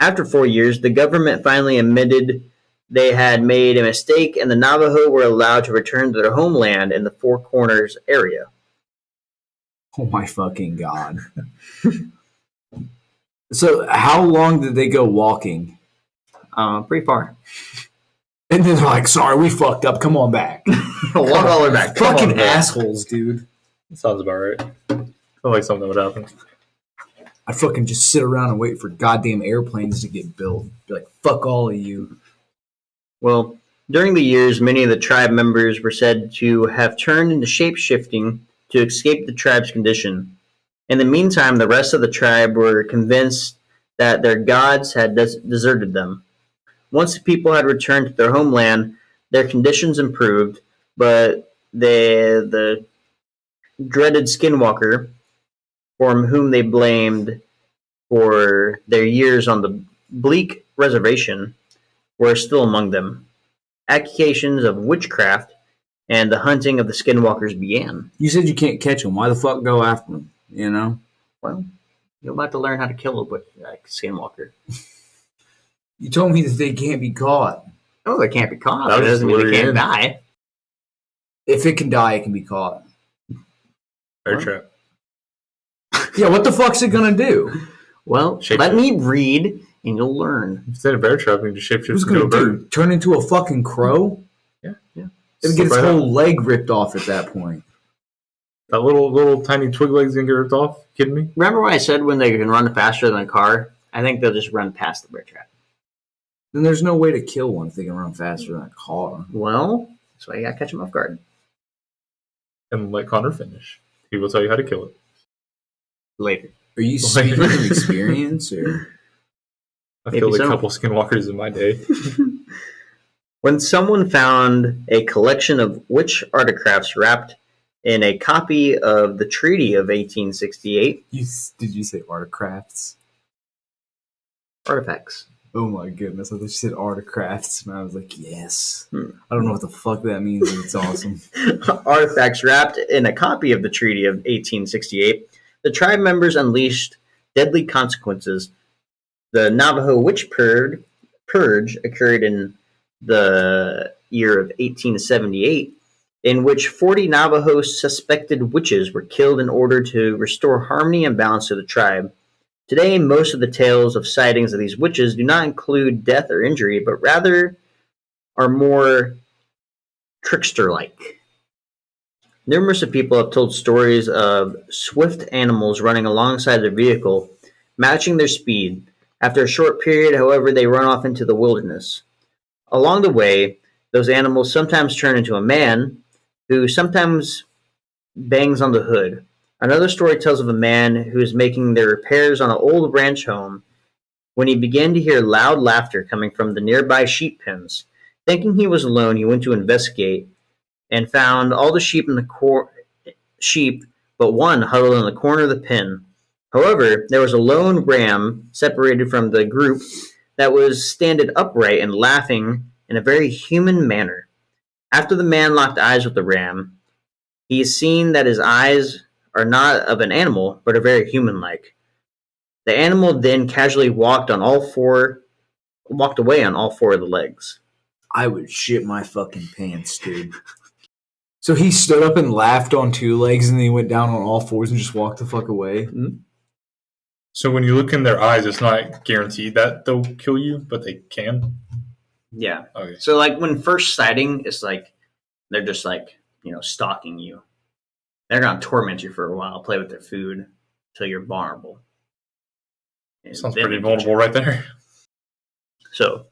After 4 years, the government finally admitted they had made a mistake, and the Navajo were allowed to return to their homeland in the Four Corners area. Oh my fucking god. So how long did they go walking? Pretty far. And then they're like, sorry, we fucked up. Come on back. Walk all the way back. Come Fucking on, man. assholes, dude. That sounds about right. I feel like something would happen. I'd fucking just sit around and wait for goddamn airplanes to get built. Be like, fuck all of you. Well, during the years, many of the tribe members were said to have turned into shape-shifting to escape the tribe's condition. In the meantime, the rest of the tribe were convinced that their gods had deserted them. Once the people had returned to their homeland, their conditions improved, but the dreaded skinwalker, for whom they blamed for their years on the bleak reservation, were still among them. Accusations of witchcraft and the hunting of the skinwalkers began. You said you can't catch them. Why the fuck go after them? You know? Well, you're about to learn how to kill a skinwalker. You told me that they can't be caught. Oh, they can't be caught. That That was doesn't mean they lure you can't in. die. If it can die, it can be caught. Bear What? trap. Yeah, what the fuck's it gonna do? Well, Shape let shift. me read, and you'll learn. Instead of bear trap, you can just Who's shapeshift into gonna a bird. do? Turn into a fucking crow? Yeah. It'll get its Slip right whole leg ripped off at that point. That little tiny twig leg's gonna get ripped off. Kidding me? Remember what I said when they can run faster than a car? I think they'll just run past the bear trap. Then there's no way to kill one if they can run faster than a car. Well, that's why you gotta catch them off guard. And let Connor finish. He will tell you how to kill it. Later. Are you speaking from experience or? I Maybe killed a so. couple skinwalkers in my day. When someone found a collection of witch artifacts wrapped in a copy of the Treaty of 1868, Did you say articrafts? artifacts. Oh my goodness! I thought you said articrafts, and I was like, yes. Hmm. I don't know what the fuck that means, but it's awesome. Artifacts wrapped in a copy of the Treaty of 1868, the tribe members unleashed deadly consequences. The Navajo witch purge occurred in the year of 1878, in which 40 Navajo suspected witches were killed in order to restore harmony and balance to the tribe. Today, most of the tales of sightings of these witches do not include death or injury, but rather are more trickster-like. Numerous of people have told stories of swift animals running alongside their vehicle, matching their speed. After a short period, however, they run off into the wilderness. Along the way, those animals sometimes turn into a man, who sometimes bangs on the hood. Another story tells of a man who is making their repairs on an old ranch home when he began to hear loud laughter coming from the nearby sheep pens. Thinking he was alone, he went to investigate and found all the sheep sheep but one huddled in the corner of the pen. However, there was a lone ram separated from the group that was standing upright and laughing in a very human manner. After the man locked eyes with the ram, he is seen that his eyes are not of an animal, but are very human-like. The animal then casually walked away on all four of the legs. I would shit my fucking pants, dude. So he stood up and laughed on two legs, and then he went down on all fours and just walked the fuck away. So when you look in their eyes, it's not guaranteed that they'll kill you, but they can. Yeah. Okay. So, like, when first sighting, it's like they're just like, stalking you. They're gonna torment you for a while, play with their food until you're vulnerable. And Sounds then pretty they vulnerable right there. So,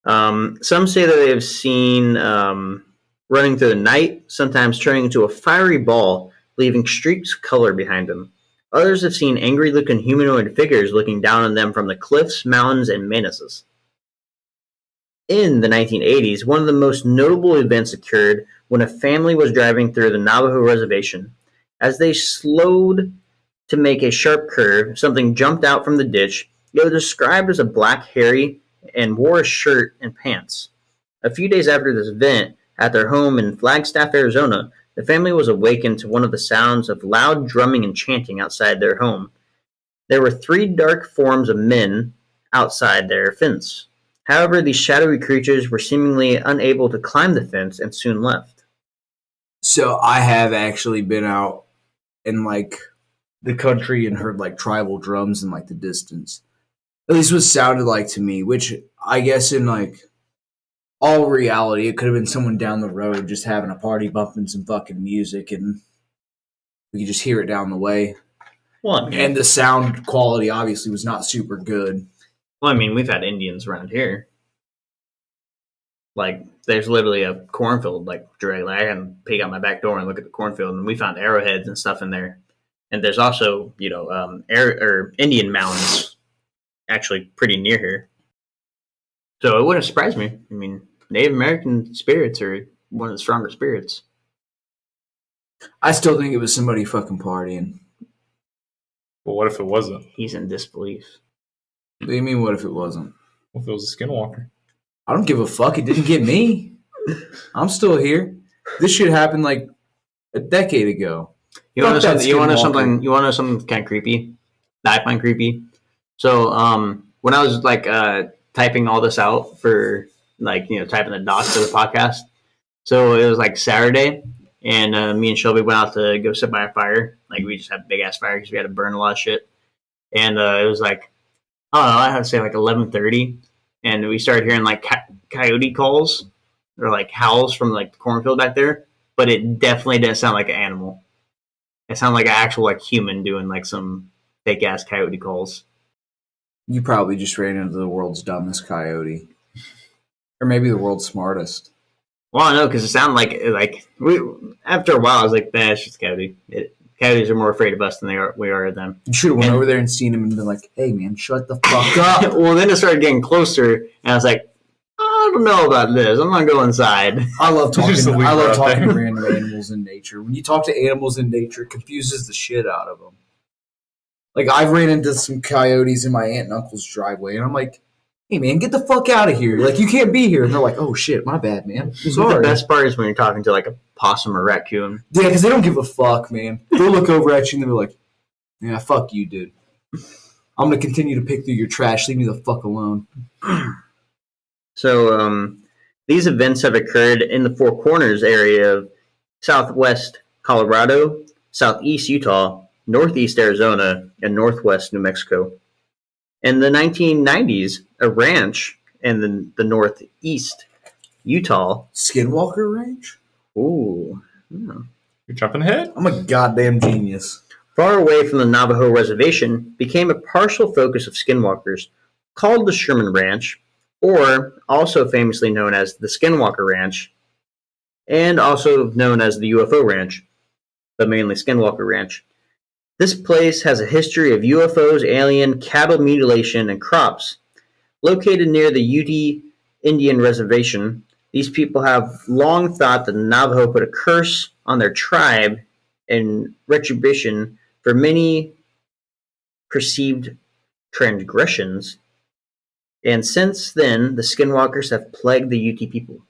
some say that they have seen running through the night, sometimes turning into a fiery ball, leaving streaks of color behind them. Others have seen angry-looking humanoid figures looking down on them from the cliffs, mountains, and menaces. In the 1980s, one of the most notable events occurred when a family was driving through the Navajo reservation. As they slowed to make a sharp curve, something jumped out from the ditch. It was described as a black hairy and wore a shirt and pants. A few days after this event, at their home in Flagstaff, Arizona, the family was awakened to one of the sounds of loud drumming and chanting outside their home. There were 3 dark forms of men outside their fence. However, these shadowy creatures were seemingly unable to climb the fence and soon left. So I have actually been out in like the country and heard like tribal drums in like the distance. At least what sounded like to me, which I guess in like all reality, it could have been someone down the road just having a party, bumping some fucking music, and we could just hear it down the way. Well, And the sound quality obviously was not super good. Well, I mean, we've had Indians around here. Like, there's literally a cornfield, like, directly. I can peek out my back door and look at the cornfield, and we found arrowheads and stuff in there. And there's also, Indian mounds actually pretty near here. So it wouldn't surprise me. I mean, Native American spirits are one of the stronger spirits. I still think it was somebody fucking partying. But what if it wasn't? He's in disbelief. What do you mean, what if it wasn't? What if it was a skinwalker? I don't give a fuck. It didn't get me. I'm still here. This shit happened like a decade ago. You want to know something kind of creepy? That I find creepy. So, when I was like typing all this out for typing the docs for the podcast, so it was like Saturday, and me and Shelby went out to go sit by a fire. Like we just had a big ass fire because we had to burn a lot of shit, and it was like I don't know, I had to say like 11:30, and we started hearing like coyote calls or like howls from like the cornfield back there, but it definitely didn't sound like an animal. It sounded like an actual like human doing like some fake ass coyote calls. You probably just ran into the world's dumbest coyote, or maybe the world's smartest. Well, I know because it sounded like we. After a while, I was like, "Nah, it's just coyote." Coyotes are more afraid of us than we are of them. You should have went over there and seen him and been like, "Hey, man, shut the fuck up." Well, then it started getting closer, and I was like, "I don't know about this. I'm gonna go inside." I love talking. Just leave I her love out talking to there. random animals in nature. When you talk to animals in nature, it confuses the shit out of them. Like I've ran into some coyotes in my aunt and uncle's driveway, and I'm like, "Hey, man, get the fuck out of here! Like you can't be here." And they're like, "Oh shit, my bad, man. I'm sorry." The best part is when you're talking to like a possum or raccoon. Yeah, because they don't give a fuck, man. They'll look over at you and they're like, "Yeah, fuck you, dude. I'm gonna continue to pick through your trash. Leave me the fuck alone." So these events have occurred in the Four Corners area of southwest Colorado, southeast Utah, northeast Arizona, and northwest New Mexico. In the 1990s, a ranch in the northeast Utah. Skinwalker Ranch? Ooh. Yeah. You're jumping ahead? I'm a goddamn genius. Far away from the Navajo reservation, became a partial focus of skinwalkers called the Sherman Ranch, or also famously known as the Skinwalker Ranch, and also known as the UFO Ranch, but mainly Skinwalker Ranch. This place has a history of UFOs, alien, cattle mutilation, and crops. Located near the Ute Indian Reservation, these people have long thought that the Navajo put a curse on their tribe in retribution for many perceived transgressions. And since then, the Skinwalkers have plagued the Ute people.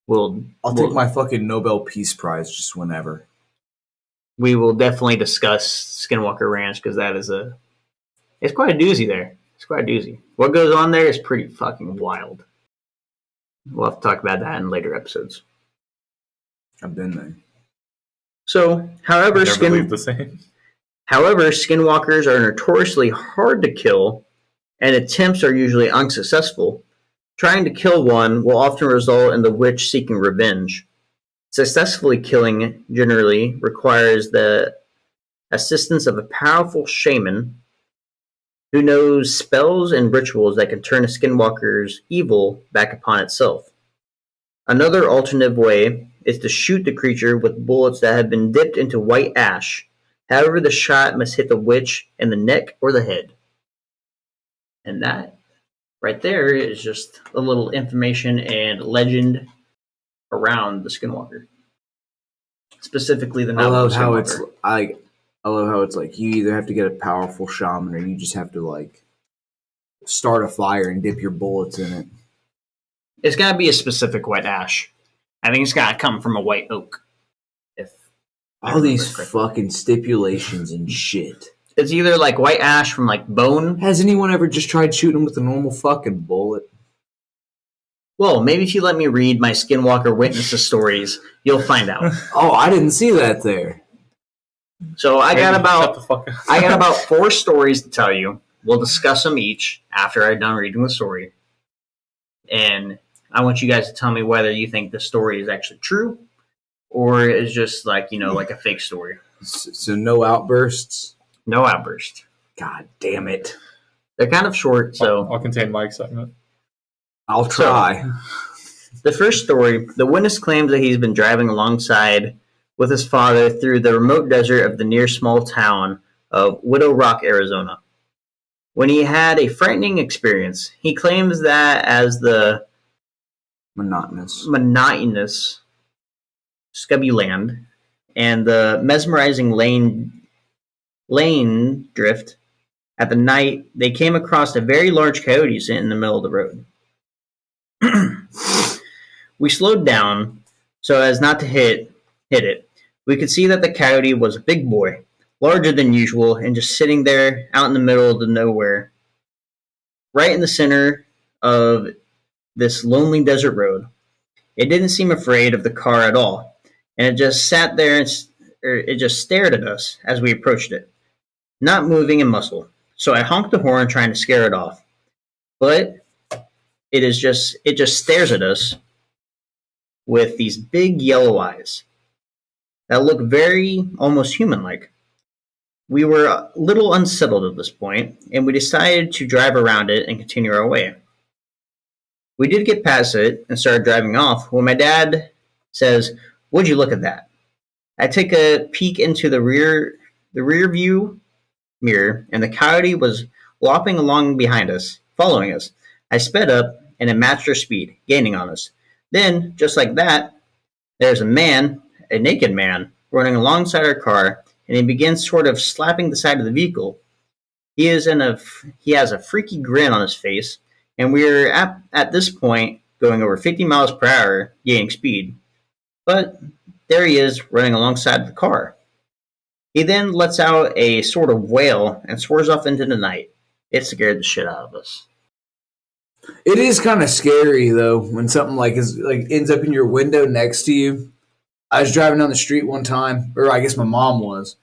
I'll take my fucking Nobel Peace Prize just whenever. We will definitely discuss Skinwalker Ranch because it's quite a doozy there. It's quite a doozy. What goes on there is pretty fucking wild. We'll have to talk about that in later episodes. I've been there. So, however, Never leave the same. skinwalkers are notoriously hard to kill, and attempts are usually unsuccessful. Trying to kill one will often result in the witch seeking revenge. Successfully killing generally requires the assistance of a powerful shaman who knows spells and rituals that can turn a skinwalker's evil back upon itself. Another alternative way is to shoot the creature with bullets that have been dipped into white ash. However, the shot must hit the witch in the neck or the head. And that right there is just a little information and legend around the Skinwalker. Specifically the I Navajo love how Skinwalker. I love how it's like you either have to get a powerful shaman or you just have to like start a fire and dip your bullets in it. It's got to be a specific white ash. I think it's got to come from a white oak. If I All these remember correctly. fucking stipulations and shit. It's either like white ash from like bone. Has anyone ever just tried shooting him with a normal fucking bullet? Well, maybe if you let me read my Skinwalker Witnesses stories, you'll find out. Oh, I didn't see that there. So I got Shut the fuck up. I got about 4 stories to tell you. We'll discuss them each after I'm done reading the story. And I want you guys to tell me whether you think the story is actually true or is just like, like a fake story. So no outbursts? No outburst. God damn it. They're kind of short, so I'll contain my excitement. I'll try. the first story, the witness claims that he's been driving alongside with his father through the remote desert of the near small town of Widow Rock, Arizona. When he had a frightening experience, he claims that as the monotonous Scubby Land and the mesmerizing lane drift at the night, they came across a very large coyote sitting in the middle of the road. We slowed down so as not to hit it. We could see that the coyote was a big boy, larger than usual, and just sitting there out in the middle of the nowhere, right in the center of this lonely desert road. It didn't seem afraid of the car at all, and it just sat there it just stared at us as we approached it, not moving a muscle. So I honked the horn trying to scare it off. But it just stares at us with these big yellow eyes that look very almost human-like. We were a little unsettled at this point, and we decided to drive around it and continue our way. We did get past it and started driving off when my dad says, "Would you look at that?" I take a peek into the rear view mirror, and the coyote was lopping along behind us, following us. I sped up, and it matched our speed, gaining on us. Then, just like that, there's a naked man, running alongside our car, and he begins sort of slapping the side of the vehicle. He has a freaky grin on his face, and we're at this point going over 50 miles per hour, gaining speed. But there he is, running alongside the car. He then lets out a sort of wail and swerves off into the night. It scared the shit out of us. It is kind of scary though when something ends up in your window next to you. I was driving down the street one time, or I guess my mom was,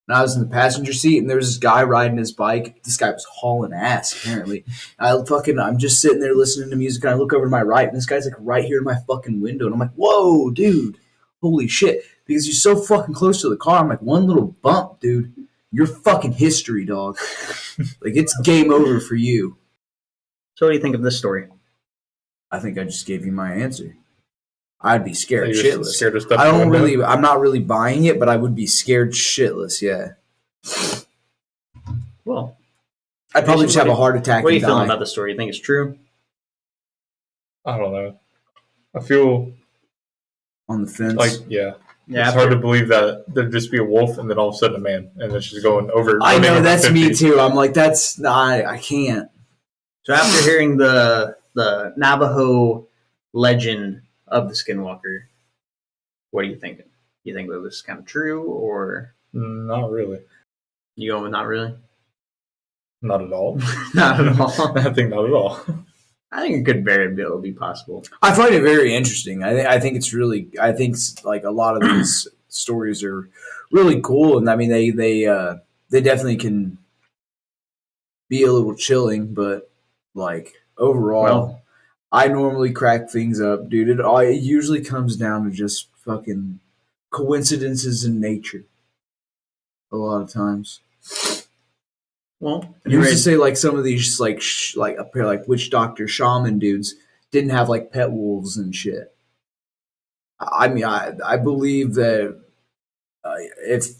and I was in the passenger seat, and there was this guy riding his bike. This guy was hauling ass, apparently. I'm just sitting there listening to music, and I look over to my right, and this guy's like right here in my fucking window, and I'm like, "Whoa, dude, holy shit!" Because you're so fucking close to the car. I'm like, one little bump, dude, you're fucking history, dog. Like it's game over for you. So what do you think of this story? I think I just gave you my answer. I'd be scared shitless. Scared of stuff I'm not really buying it, but I would be scared shitless, yeah. Well, I'd probably just have a heart attack. What are you feeling about the story? You think it's true? I don't know. I feel on the fence. It's hard to believe that there'd just be a wolf and then all of a sudden a man, and it's just going over. I know, that's 50. Me too. I'm like, I can't. So after hearing the Navajo legend of the Skinwalker, what are you thinking? You think that this is kind of true, or not really? You going with not really? Not at all. Not at all. I think not at all. I think a good variability would be possible. I find it very interesting. I think it's really. I think like a lot of these stories are really cool, and I mean they definitely can be a little chilling, but like overall, I normally crack things up, dude. It usually comes down to just fucking coincidences in nature. A lot of times. Well, you used to say like some of these like a pair like witch doctor shaman dudes didn't have like pet wolves and shit. I mean, I believe that if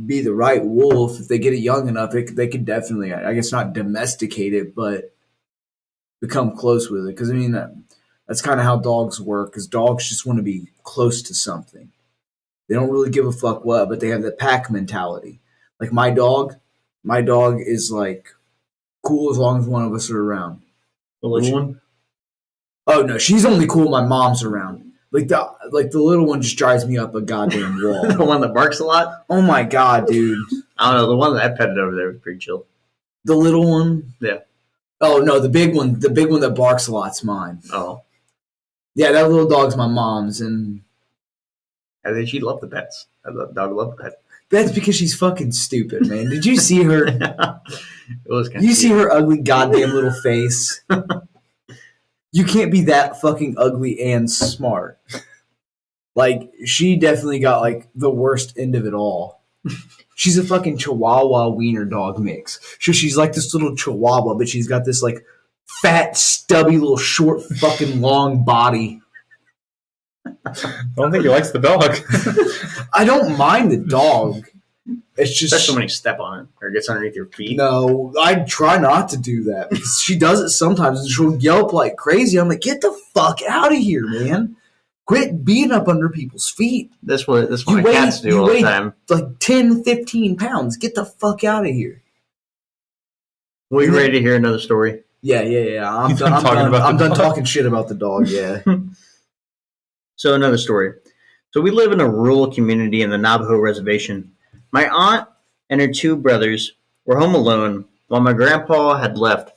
be the right wolf, if they get it young enough, they could definitely, I guess, not domesticate it, but become close with it. Because I mean, that's kind of how dogs work. Because dogs just want to be close to something. They don't really give a fuck what, but they have the pack mentality. Like my dog is like cool as long as one of us are around. The little one? Oh no, she's only cool when my mom's around. Like the little one just drives me up a goddamn The wall. one that barks a lot. Oh my god, dude. I don't know. The one that I petted over there was pretty chill. The little one? Yeah. Oh no, the big one that barks a lot's mine. Oh, Yeah, that little dog's my mom's, and I think she loved the pets. The dog loved the pet. that's because she's fucking stupid, man. Did you see her? It was kind You of see her ugly goddamn little face? You can't be that fucking ugly and smart. Like, she definitely got, like, the worst end of it all. She's a fucking Chihuahua wiener dog mix. So she's like this little Chihuahua, but she's got this, like, fat, stubby, little, short, fucking long body. I don't think he likes the dog. I don't mind the dog. It's just... Especially when you step on it or it gets underneath your feet. No, I try not to do that because she does it sometimes and she'll yelp like crazy. I'm like, get the fuck out of here, man. Quit being up under people's feet. That's what my cats do all the time. Like 10, 15 pounds. Get the fuck out of here. Were you ready to hear another story? Yeah. I'm done talking shit about the dog, yeah. So another story. So we live in a rural community in the Navajo reservation. My aunt and her two brothers were home alone while my grandpa had left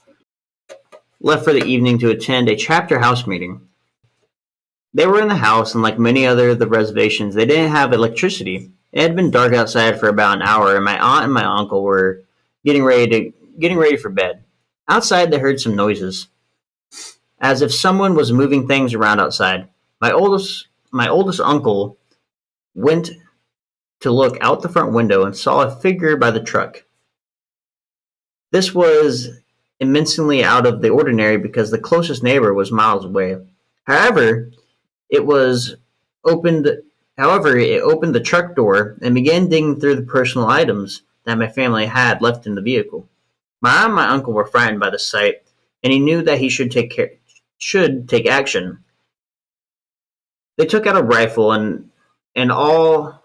for the evening to attend a chapter house meeting. They were in the house, and like many other of the reservations, they didn't have electricity. It had been dark outside for about an hour, and my aunt and my uncle were getting ready for bed. Outside, they heard some noises, as if someone was moving things around outside. My oldest uncle went to look out the front window and saw a figure by the truck. This was immensely out of the ordinary because the closest neighbor was miles away. However, it opened the truck door and began digging through the personal items that my family had left in the vehicle. My aunt and my uncle were frightened by the sight, and he knew that he should take action. They took out a rifle and all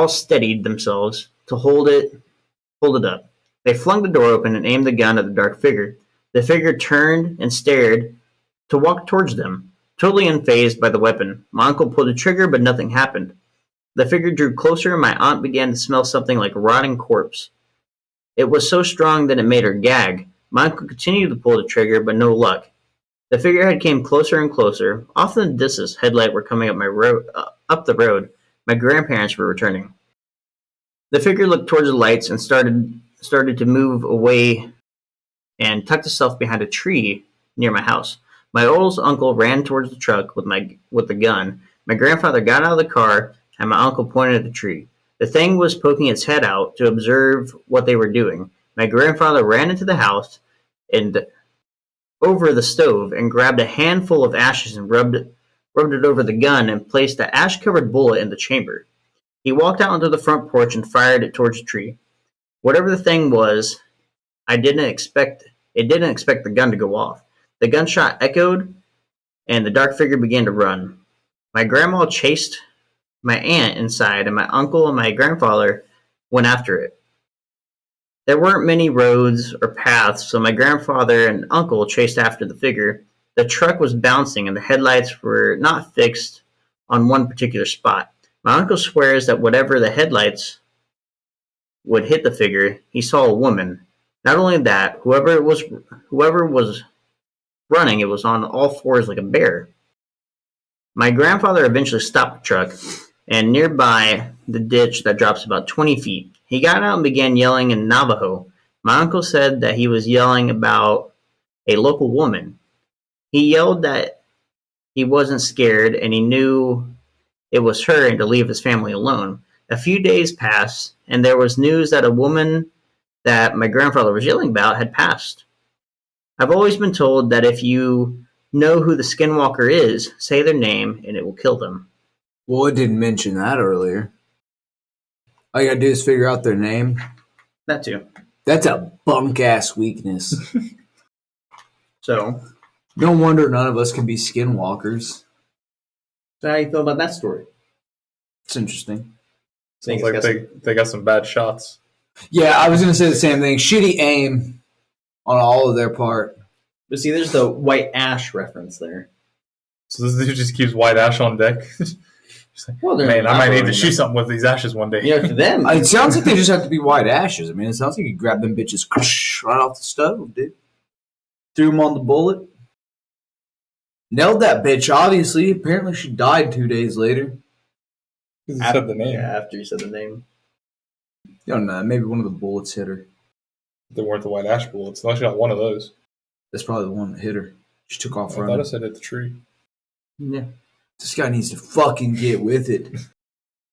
steadied themselves to hold it up. They flung the door open and aimed the gun at the dark figure. The figure turned and stared to walk towards them, totally unfazed by the weapon. My uncle pulled the trigger, but nothing happened. The figure drew closer, and my aunt began to smell something like a rotting corpse. It was so strong that it made her gag. My uncle continued to pull the trigger, but no luck. The figurehead came closer and closer. Off in the distance, headlights were coming up the road. My grandparents were returning. The figure looked towards the lights and started to move away and tucked itself behind a tree near my house. My oldest uncle ran towards the truck with the gun. My grandfather got out of the car, and my uncle pointed at the tree. The thing was poking its head out to observe what they were doing. My grandfather ran into the house and over the stove and grabbed a handful of ashes and rubbed it over the gun and placed the ash-covered bullet in the chamber. He walked out onto the front porch and fired it towards the tree. Whatever the thing was, it didn't expect the gun to go off. The gunshot echoed, and the dark figure began to run. My grandma chased my aunt inside, and my uncle and my grandfather went after it. There weren't many roads or paths, so my grandfather and uncle chased after the figure. The truck was bouncing, and the headlights were not fixed on one particular spot. My uncle swears that whatever the headlights would hit the figure, he saw a woman. Not only that, whoever was running, it was on all fours like a bear. My grandfather eventually stopped the truck, and nearby the ditch that drops about 20 feet. He got out and began yelling in Navajo. My uncle said that he was yelling about a local woman. He yelled that he wasn't scared and he knew it was her and to leave his family alone. A few days passed, and there was news that a woman that my grandfather was yelling about had passed. I've always been told that if you know who the skinwalker is, say their name and it will kill them. Well, it didn't mention that earlier. All you gotta do is figure out their name. That too. That's a bunk-ass weakness. So No wonder none of us can be skinwalkers. how do you feel about that story? It's interesting. Sounds like they got some bad shots. Yeah, I was gonna say the same thing. Shitty aim on all of their part. But see, there's the white ash reference there. So this dude just keeps white ash on deck. Well, they're Man, I might need to not shoot something with these ashes one day. Yeah, for them. It sounds like they just have to be white ashes. I mean, it sounds like you grab them bitches right off the stove, dude. Threw them on the bullet. Nailed that bitch, obviously. Apparently she died 2 days later. He said the name. Yeah, after you said the name. I don't know. Maybe one of the bullets hit her. They weren't the white ash bullets. Unless you got one of those. That's probably the one that hit her. She took off I thought running. I said hit the tree. Yeah. This guy needs to fucking get with it.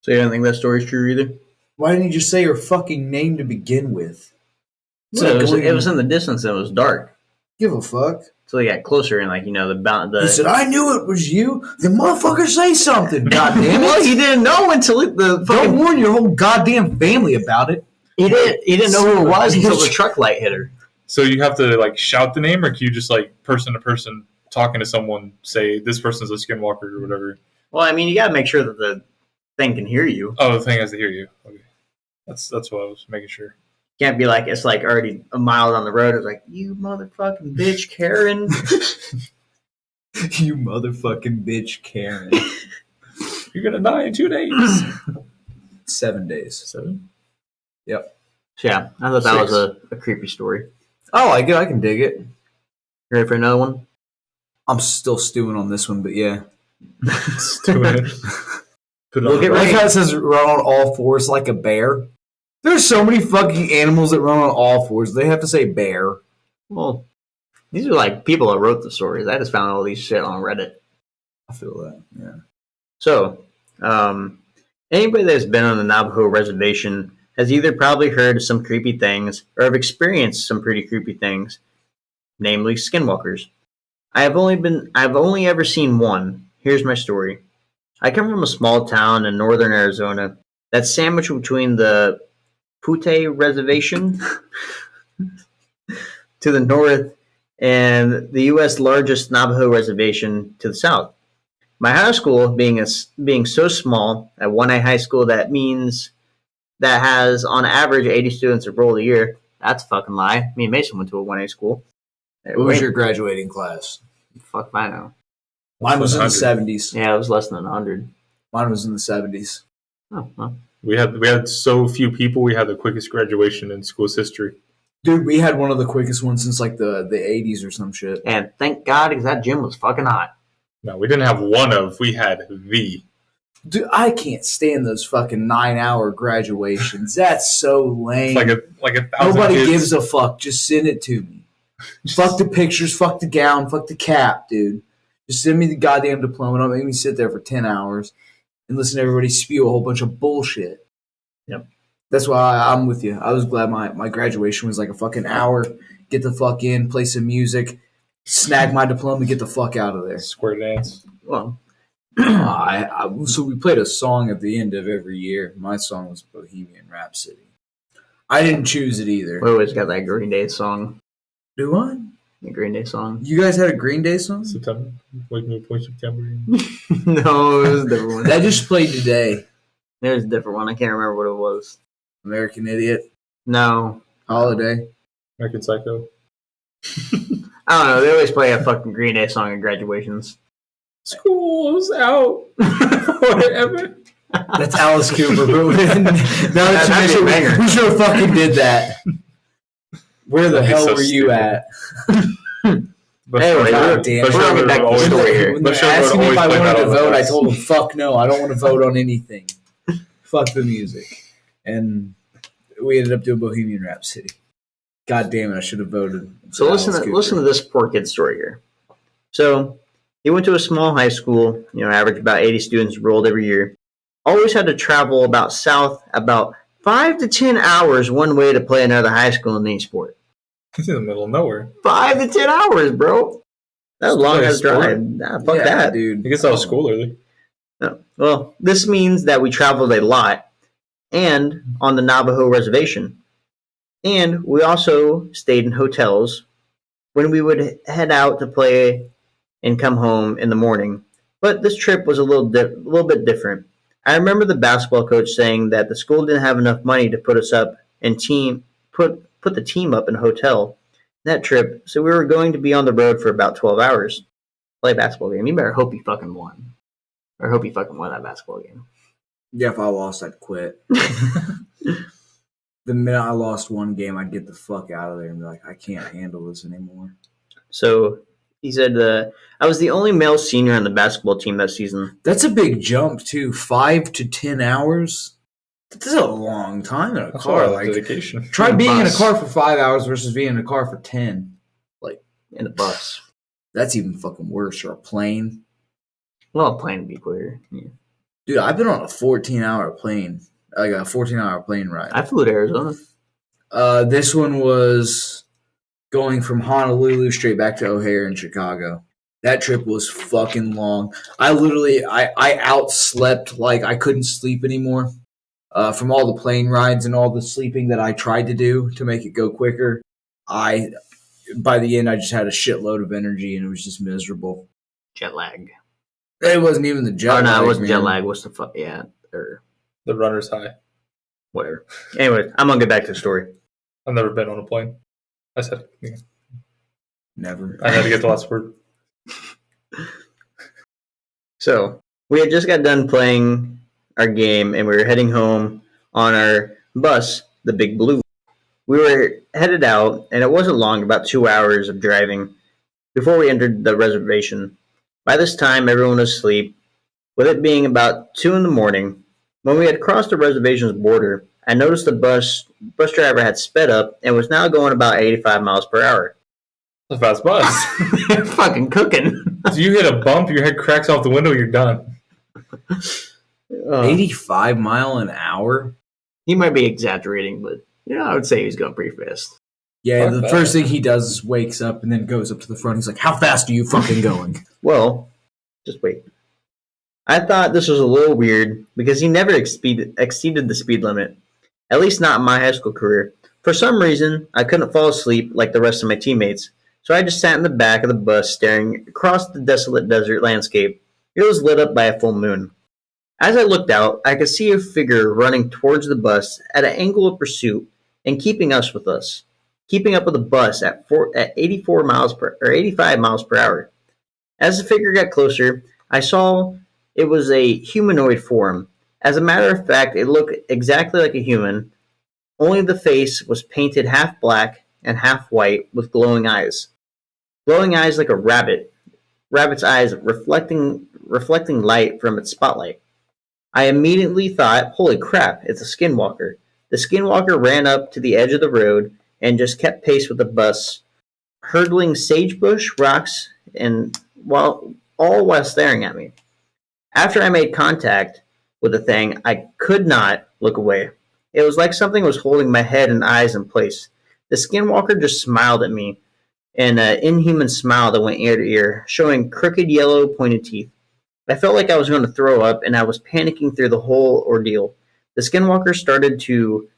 So you don't think that story's true either? Why didn't you just say her fucking name to begin with? So it was in the distance and it was dark. Give a fuck. So they got closer and He said, I knew it was you. The motherfucker say something, goddamn Well, it. he didn't know until the Don't fucking warn your whole goddamn family about it. he didn't know who it was until the truck light hit her. So you have to like shout the name, or can you just like person to person talking to someone say this person's a skinwalker or whatever? Well, I mean, you got to make sure that the thing can hear you. Oh, the thing has to hear you. Okay, that's what I was making sure. Can't be like it's like already a mile down the road. It's like you motherfucking bitch, Karen. You motherfucking bitch, Karen. You're gonna die in 2 days. 7 days. 7. Yep. Yeah, I thought that was a creepy story. Oh, I get. I can dig it. You ready for another one? I'm still stewing on this one, but yeah. Doing it. Put it We'll on get the- ready. Like how it says run on all fours like a bear. There's so many fucking animals that run on all fours. They have to say bear. Well, these are like people that wrote the stories. I just found all these shit on Reddit. I feel that. Yeah. So, anybody that's been on the Navajo reservation has either probably heard some creepy things or have experienced some pretty creepy things, namely skinwalkers. I've only ever seen one. Here's my story. I come from a small town in northern Arizona that's sandwiched between the Pute Reservation to the north and the U.S. largest Navajo reservation to the south. My high school, being so small, at 1A high school, that means that has on average 80 students enrolled a year. That's a fucking lie. Me and Mason went to a 1A school. What was your graduating class? Fuck if I know. Mine was in the 100. 70s. Yeah, it was less than 100. Mine was in the 70s. Oh, well. We had so few people. We had the quickest graduation in school's history. Dude, we had one of the quickest ones since like the 80s or some shit. And thank God, because that gym was fucking hot. No, we didn't have one of. We had the. Dude, I can't stand those fucking 9-hour graduations. That's so lame. Like a 1,000 Nobody kids. gives a fuck. Just send it to me. Fuck the pictures, fuck the gown, fuck the cap, dude. Just send me the goddamn diploma. Don't make me sit there for 10 hours and listen to everybody spew a whole bunch of bullshit. Yep. That's why I'm with you. I was glad my graduation was like a fucking hour. Get the fuck in, play some music, snag my diploma, get the fuck out of there. Square dance. Well, So we played a song at the end of every year. My song was Bohemian Rhapsody. I didn't choose it either. we always got that Green Day song. Do I? The Green Day song. You guys had a Green Day song? September. Wake me up when September. No, it was a different one. That just played today. It was a different one. I can't remember what it was. American Idiot. No. Holiday. American Psycho. I don't know. They always play a fucking Green Day song at graduations. School's out forever. That's Alice Cooper. But now that That'd you be a mention banger. it, we should have fucking did that. Where the That'd be hell so were you stupid. at? Anyway, God we're damn. getting back to the always- story here. When The they're show would asking me if always I play wanted that to on the vote, I bus. told them, fuck no, I don't want to vote on anything. Fuck the music. And we ended up doing Bohemian Rhapsody. God damn it, I should have voted. So for listen Alice to Cooper. this poor kid's story here. So he went to a small high school, average about 80 students enrolled every year. Always had to travel about 5 to 10 hours one way to play another high school in any sport. He's in the middle of nowhere. 5 to 10 hours, bro. That's a long ass Sport. drive. Nah, fuck Yeah, that. dude. He gets out of school early. No. Well, this means that we traveled a lot and on the Navajo reservation. And we also stayed in hotels when we would head out to play and come home in the morning. But this trip was a little bit different. I remember the basketball coach saying that the school didn't have enough money to put us up and put the team up in a hotel that trip, so we were going to be on the road for about 12 hours. play a basketball game, you better hope you fucking won. Or hope you fucking won that basketball game. Yeah, if I lost, I'd quit. The minute I lost one game, I'd get the fuck out of there and be like, I can't handle this anymore. So he said, I was the only male senior on the basketball team that season. That's a big jump, too. 5 to 10 hours? That's a long time in a car. Like, dedication. try being in a car for 5 hours versus being in a car for 10. Like, In a bus. that's even fucking worse. Or a plane. Well, a plane would be quicker. Yeah. Dude, I've been on a 14-hour plane. Like a 14-hour plane ride. I flew to Arizona. This one was going from Honolulu straight back to O'Hare in Chicago. That trip was fucking long. I outslept, like I couldn't sleep anymore. From all the plane rides and all the sleeping that I tried to do to make it go quicker. By the end, I just had a shitload of energy and it was just miserable. Jet lag. It wasn't even the jet lag. Oh, no, it wasn't man. jet lag. What's the fuck? Yeah. Or The runner's high. whatever. Anyway, I'm going to get back to the story. I've never been on a plane. I said, Never. I had to get the last word. So, we had just got done playing our game and we were heading home on our bus, the Big Blue. We were headed out and it wasn't long, about 2 hours of driving before we entered the reservation. By this time, everyone was asleep, with it being about 2 in the morning. When we had crossed the reservation's border, I noticed the bus driver had sped up and was now going about 85 miles per hour. It's a fast bus. Fucking cooking. So you hit a bump, your head cracks off the window, you're done. 85 mile an hour? He might be exaggerating, but I would say he's going pretty fast. Yeah, Fuck the that. first thing he does is wakes up and then goes up to the front. He's like, how fast are you fucking going? Well, just wait. I thought this was a little weird because he never exceeded the speed limit, at least not in my high school career. For some reason, I couldn't fall asleep like the rest of my teammates, so I just sat in the back of the bus staring across the desolate desert landscape. It was lit up by a full moon. As I looked out, I could see a figure running towards the bus at an angle of pursuit and keeping up with the bus at 85 miles per hour. As the figure got closer, I saw it was a humanoid form. As a matter of fact, it looked exactly like a human, only the face was painted half black and half white with glowing eyes. Glowing eyes like a rabbit's eyes reflecting light from its spotlight. I immediately thought, holy crap, it's a skinwalker. The skinwalker ran up to the edge of the road and just kept pace with the bus, hurdling sagebush, rocks, and all while staring at me. After I made contact with the thing, I could not look away. It was like something was holding my head and eyes in place. The skinwalker just smiled at me, an inhuman smile that went ear to ear, showing crooked yellow pointed teeth. I felt like I was going to throw up, and I was panicking through the whole ordeal. The skinwalker started to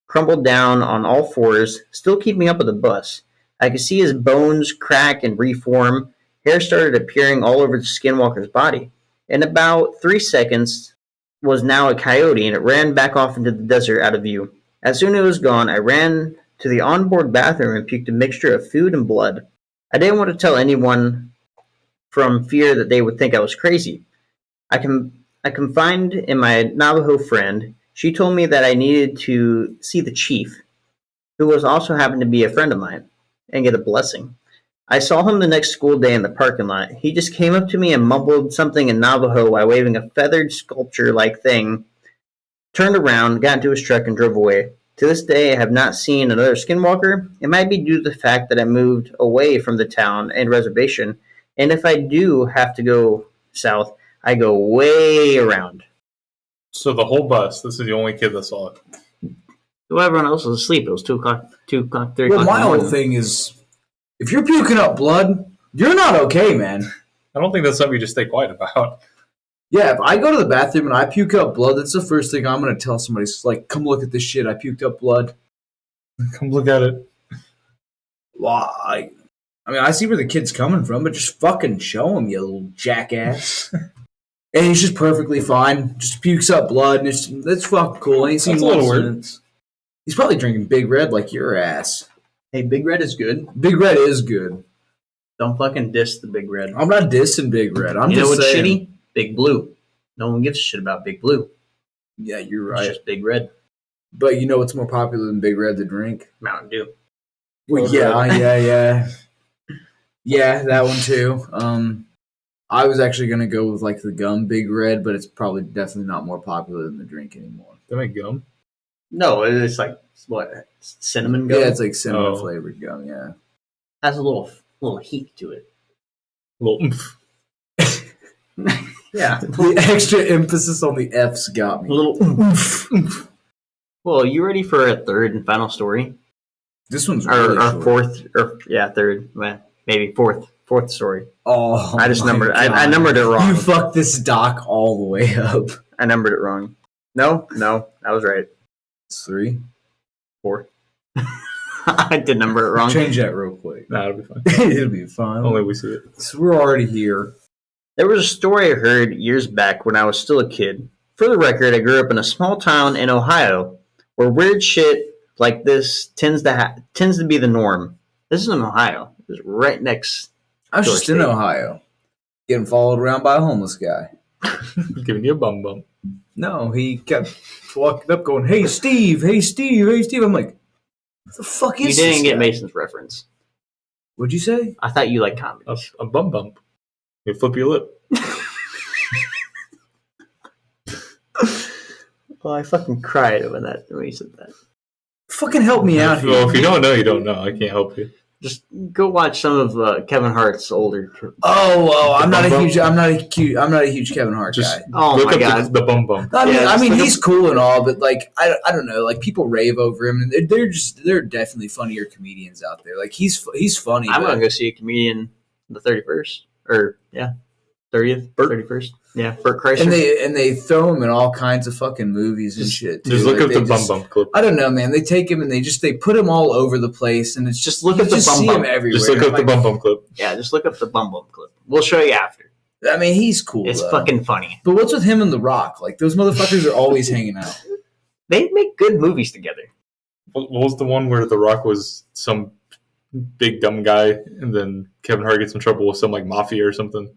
crumble down on all fours, still keeping up with the bus. I could see his bones crack and reform. Hair started appearing all over the skinwalker's body. In about 3 seconds was now a coyote, and it ran back off into the desert out of view. As soon as it was gone, I ran to the onboard bathroom and puked a mixture of food and blood. I didn't want to tell anyone from fear that they would think I was crazy. I confided in my Navajo friend. She told me that I needed to see the chief, who was also happened to be a friend of mine, and get a blessing. I saw him the next school day in the parking lot. He just came up to me and mumbled something in Navajo while waving a feathered sculpture-like thing, turned around, got into his truck, and drove away. To this day, I have not seen another skinwalker. It might be due to the fact that I moved away from the town and reservation, and if I do have to go south, I go way around. So the whole bus, this is the only kid that saw it. Well, everyone else was asleep. It was 2 o'clock, 3 o'clock. Well, my whole thing is, if you're puking up blood, you're not okay, man. I don't think that's something you just stay quiet about. Yeah, if I go to the bathroom and I puke up blood, that's the first thing I'm going to tell somebody. It's like, come look at this shit. I puked up blood. Come look at it. Well, I mean, I see where the kid's coming from, but just fucking show him, you little jackass. And he's just perfectly fine. Just pukes up blood, and that's fucking cool. I ain't seen That's a one little weird. since. He's probably drinking Big Red like your ass. Hey, Big Red is good. Big Red is good. Don't fucking diss the Big Red. I'm not dissing Big Red. I'm You know just what's saying. shitty? Big Blue. No one gives a shit about Big Blue. Yeah, you're It's right. just Big Red. But you know what's more popular than Big Red to drink? Mountain Dew. Well, Cold yeah. Yeah, that one too. I was actually gonna go with like the gum Big Red, but it's probably definitely not more popular than the drink anymore. They make gum. No, it's like what? Cinnamon gum. Yeah, it's like cinnamon Oh. flavored gum. Yeah. has a little heat to it. Little oomph. Yeah. The extra emphasis on the F's got A me. little. Well, you ready for a third and final story? This one's really Or short. fourth? Or yeah, third. Well, maybe fourth story. Oh, I just my numbered. I God. numbered it wrong. You fucked this doc all the way up. I numbered it wrong. No, I was right. It's 3. 4. I did number it wrong. Change that real quick. Nah, it'll be fine. It'll be fine. Only we see it. So we're already here. There was a story I heard years back when I was still a kid. For the record, I grew up in a small town in Ohio where weird shit like this tends to be the norm. This is in Ohio. It's right next. I was Door just in state. Ohio, getting followed around by a homeless guy. Giving you a bum bump. No, he kept walking up going, "Hey, Steve! Hey, Steve! Hey, Steve!" I'm like, "What the fuck You is didn't this get guy?" Mason's reference. What'd you say? I thought you liked comedy. A bum bump. You flip your lip. Well, I fucking cried when you said that. Fucking help me out here. Well, if you don't know, you don't know. I can't help you. Just go watch some of Kevin Hart's older. Oh, well, I'm not a Bum huge, I'm not a huge Kevin Hart Just guy. Oh look my up God. the bum bump. I mean, Yeah, just look he's cool and all, but like, I don't know, like people rave over him, and they're definitely funnier comedians out there. Like he's funny. I'm but- gonna go see a comedian the 31st, or yeah, 30th, 31st. Yeah, Bert Kreischer. and they throw him in all kinds of fucking movies and shit. Too. Just look Like, up they the bum bump clip. I don't know, man. They take him and they put him all over the place, and it's Just look you at the just bum see bump. him everywhere. Just look up the Like, bum bump clip. Yeah, just look up the Bum Bum clip. We'll show you after. I mean, he's cool. It's though. fucking funny. But what's with him and The Rock? Like those motherfuckers are always hanging out. They make good movies together. What was the one where The Rock was some big dumb guy, and then Kevin Hart gets in trouble with some like mafia or something?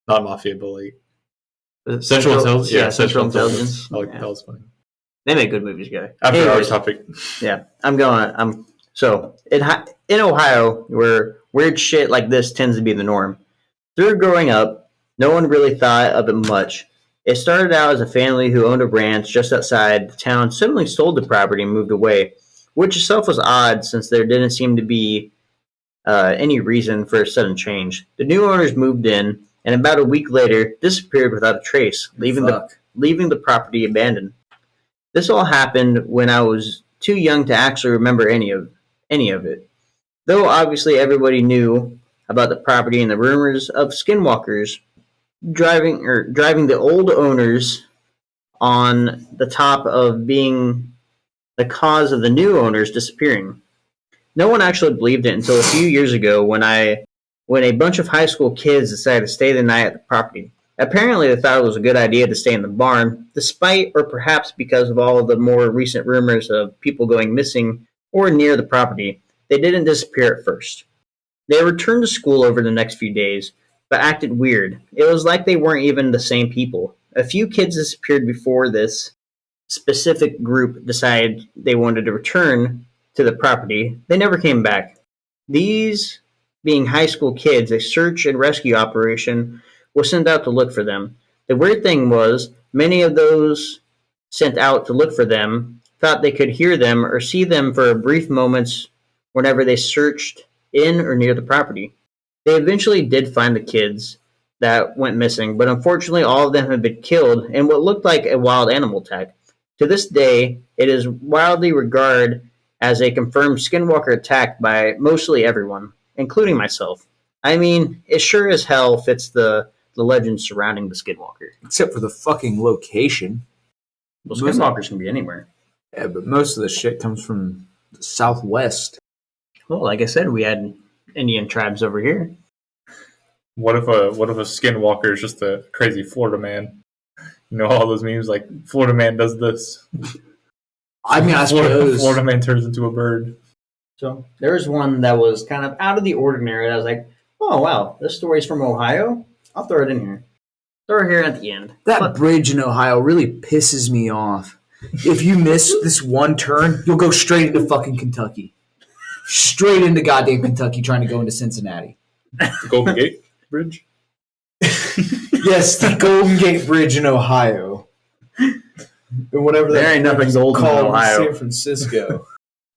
Not mafia, but like Central Intelligence. Yeah, Central Intelligence. I like Yeah. that was funny. They make good movies together. After our Anyways, topic, yeah, so in Ohio, where weird shit like this tends to be the norm. Through growing up, no one really thought of it much. It started out as a family who owned a ranch just outside the town, suddenly sold the property and moved away, which itself was odd since there didn't seem to be any reason for a sudden change. The new owners moved in, and about a week later, disappeared without a trace, leaving the property abandoned. This all happened when I was too young to actually remember any of it. Though obviously everybody knew about the property and the rumors of skinwalkers driving the old owners on the top of being the cause of the new owners disappearing. No one actually believed it until a few years ago when a bunch of high school kids decided to stay the night at the property. Apparently they thought it was a good idea to stay in the barn, despite or perhaps because of all of the more recent rumors of people going missing or near the property. They didn't disappear at first. They returned to school over the next few days, but acted weird. It was like they weren't even the same people. A few kids disappeared before this specific group decided they wanted to return to the property. They never came back. These being high school kids, a search and rescue operation was sent out to look for them. The weird thing was, many of those sent out to look for them thought they could hear them or see them for brief moments whenever they searched in or near the property. They eventually did find the kids that went missing, but unfortunately all of them had been killed in what looked like a wild animal attack. To this day, it is widely regarded as a confirmed skinwalker attack by mostly everyone, including myself. I mean, it sure as hell fits the legend surrounding the skinwalker. Except for the fucking location. Well, skinwalkers can be anywhere. Yeah, but most of the shit comes from the Southwest. Well, like I said, we had Indian tribes over here. what if a skinwalker is just a crazy Florida man? You know all those memes like Florida man does this. I mean, I suppose. Florida man turns into a bird. So there was one that was kind of out of the ordinary. I was like, Oh wow, this story's from Ohio. I'll throw it in here. Throw it here at the end. That bridge in Ohio really pisses me off. If you miss this one turn, you'll go straight into fucking Kentucky. Straight into goddamn Kentucky trying to go into Cincinnati. The Golden Gate Bridge? Yes, the Golden Gate Bridge in Ohio. Or whatever that There ain't nothing golden in called Ohio. San Francisco.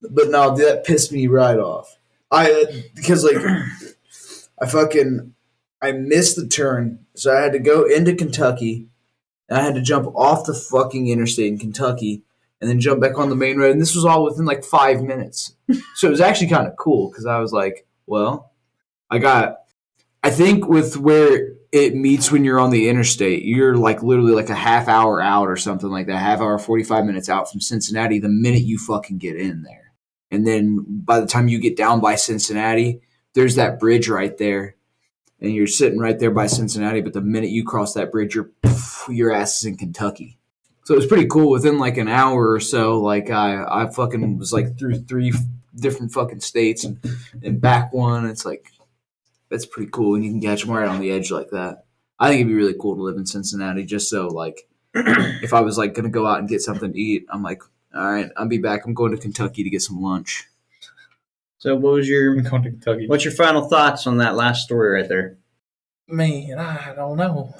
But no, that pissed me right off. Because like I missed the turn, so I had to go into Kentucky, and I had to jump off the fucking interstate in Kentucky, and then jump back on the main road. And this was all within like 5 minutes. So it was actually kind of cool because I was like, well, I think with where it meets when you're on the interstate, you're like literally like a half hour out or something like that, half hour, 45 minutes out from Cincinnati the minute you fucking get in there. And then by the time you get down by Cincinnati, there's that bridge right there. And you're sitting right there by Cincinnati, but the minute you cross that bridge, your ass is in Kentucky. So it was pretty cool. Within like an hour or so, like I fucking was like through 3 different fucking states and back one. It's like, that's pretty cool. And you can catch them right on the edge like that. I think it'd be really cool to live in Cincinnati just so like if I was like going to go out and get something to eat, I'm like, all right, I'll be back. I'm going to Kentucky to get some lunch. So what was I'm going to Kentucky. what's your final thoughts on that last story right there? Man, I don't know.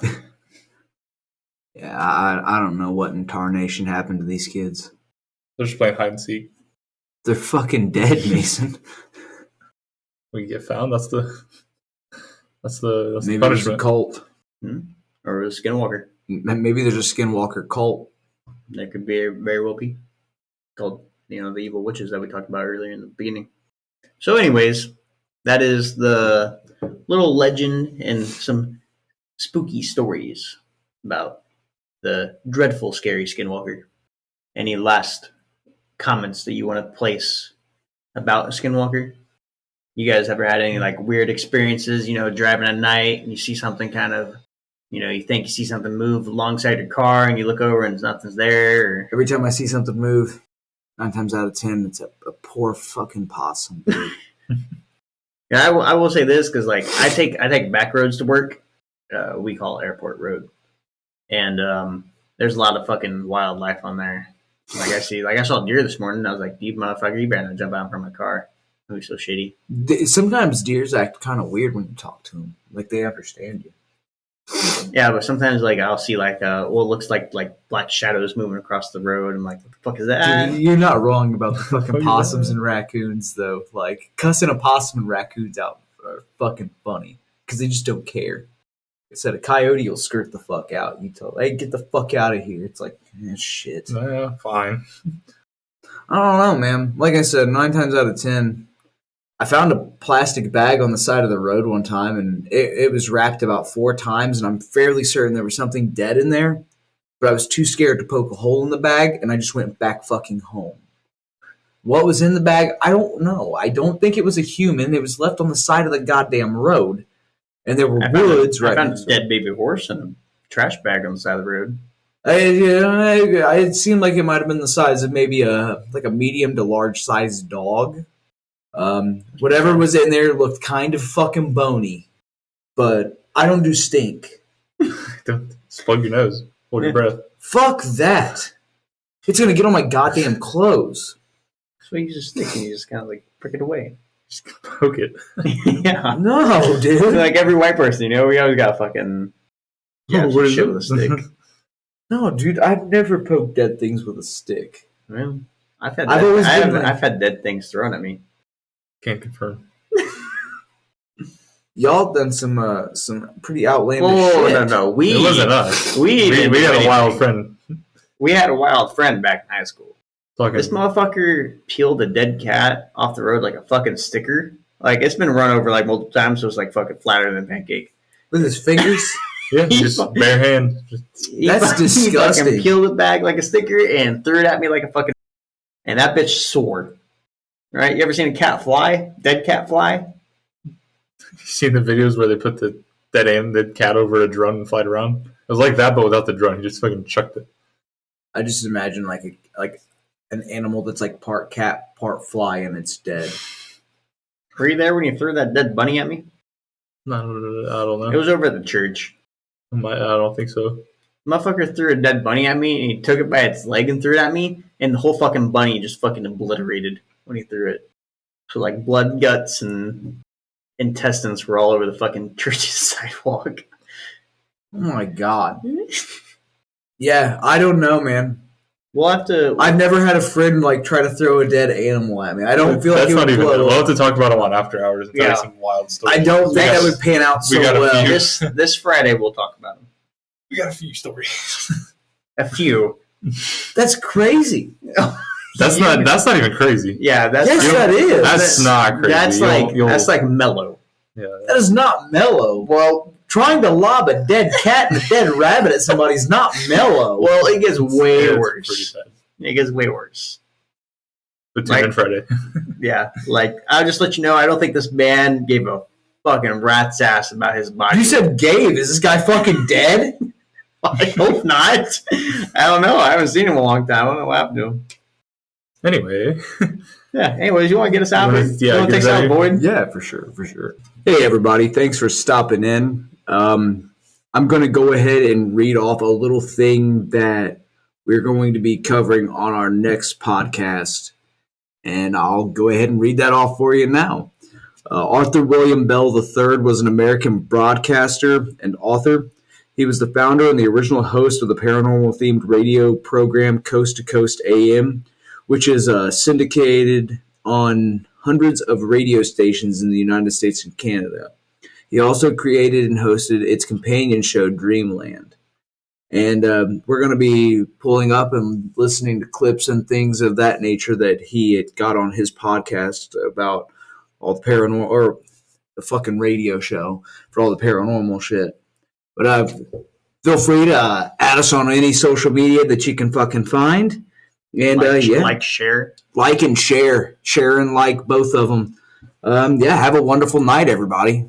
Yeah, I don't know what in tarnation happened to these kids. They're just playing hide and seek. They're fucking dead, Mason. We get found. That's the Maybe there's a punishment. cult. Or a skinwalker? Maybe there's a skinwalker cult. That could be very well be called, the evil witches that we talked about earlier in the beginning. So, anyways, that is the little legend and some spooky stories about the dreadful, scary skinwalker. Any last comments that you want to place about a skinwalker? You guys ever had any like weird experiences, driving at night and you see something kind of, you think you see something move alongside your car and you look over and nothing's there? Or... Every time I see something move, 9 times out of 10, it's a poor fucking possum. Dude. Yeah, I will say this because like I take back roads to work. We call it Airport Road, and there's a lot of fucking wildlife on there. Like I saw deer this morning. And I was like, "You motherfucker, you better not jump out in front of my car." It was so shitty. Sometimes deers act kind of weird when you talk to them. Like they understand you. Yeah, but sometimes like I'll see like it looks like black shadows moving across the road. I'm like, what the fuck is that? Dude, you're not wrong about the fucking possums and raccoons though. Like cussing a possum and raccoons out are fucking funny because they just don't care. I said a coyote will skirt the fuck out. You tell, hey, get the fuck out of here. It's like, shit. Yeah, fine. I don't know, man. Like I said, 9 times out of 10, I found a plastic bag on the side of the road one time, and it was wrapped about 4 times, and I'm fairly certain there was something dead in there, but I was too scared to poke a hole in the bag, and I just went back fucking home. What was in the bag? I don't know. I don't think it was a human. It was left on the side of the goddamn road, and there were woods right I found next a to it. dead baby horse in a trash bag on the side of the road. It seemed like it might have been the size of maybe a medium to large sized dog. Whatever was in there looked kind of fucking bony, but I don't do stink. Just plug your nose. Hold your breath. Fuck that. It's gonna get on my goddamn clothes. So you use a stick and you just kind of like prick it away. Just poke it. Yeah. No, dude. Like every white person, we always got fucking What is shit it? with a stick. No, dude. I've never poked dead things with a stick. Well, I've had dead things thrown at me. Can't confirm. Y'all done some pretty outlandish Oh shit. no, It wasn't us. We We had a wild friend. We had a wild friend back in high school. Talking. This motherfucker peeled a dead cat off the road like a fucking sticker. Like it's been run over like multiple times, so it's like fucking flatter than a pancake. With his fingers. Yeah, just bare hand. That's disgusting. He fucking peeled it back like a sticker and threw it at me like a fucking. And that bitch soared. Right? You ever seen a cat fly? Dead cat fly? You seen the videos where they put the dead cat over a drone and fly it around? It was like that, but without the drone. He just fucking chucked it. I just imagine like an animal that's like part cat, part fly, and it's dead. Were you there when you threw that dead bunny at me? I don't know. It was over at the church. I don't think so. Motherfucker threw a dead bunny at me, and he took it by its leg and threw it at me, and the whole fucking bunny just fucking obliterated when he threw it. So like blood, guts, and intestines were all over the fucking church's sidewalk. Oh my god. Yeah, I don't know, man. We'll have to. I've never had a friend like try to throw a dead animal at me. I don't feel like That's it not would even. blow We'll up. have to talk about them on After Hours and tell Yeah. you some wild stories. I don't think got- that would pan out so we got a well. few. This Friday we'll talk about them. We got a few stories. A few. That's crazy. That's not even crazy. Yeah, that's Yes, not, that is. That's not crazy. That's like mellow. Yeah. That is not mellow. Well, trying to lob a dead cat and a dead rabbit at somebody's not mellow. Well, it gets way It's worse. pretty sad. It gets way worse. But tune in Friday. Yeah, like I'll just let you know. I don't think this man gave a fucking rat's ass about his body. You said Gabe. Is this guy fucking dead? I hope not. I don't know. I haven't seen him in a long time. I don't know what happened to him. Anyway, Yeah. Anyways, you want to get us out? You Here? wanna- You yeah, want to get take us us out out, of Boyd? Yeah, for sure. Hey, everybody. Thanks for stopping in. I'm going to go ahead and read off a little thing that we're going to be covering on our next podcast. And I'll go ahead and read that off for you now. Arthur William Bell III was an American broadcaster and author. He was the founder and the original host of the paranormal-themed radio program Coast to Coast AM, which is syndicated on hundreds of radio stations in the United States and Canada. He also created and hosted its companion show, Dreamland. And we're going to be pulling up and listening to clips and things of that nature that he had got on his podcast about all the paranormal, or the fucking radio show for all the paranormal shit. But feel free to add us on any social media that you can fucking find. And Like, share. like and share and like both of them. Have a wonderful night, everybody.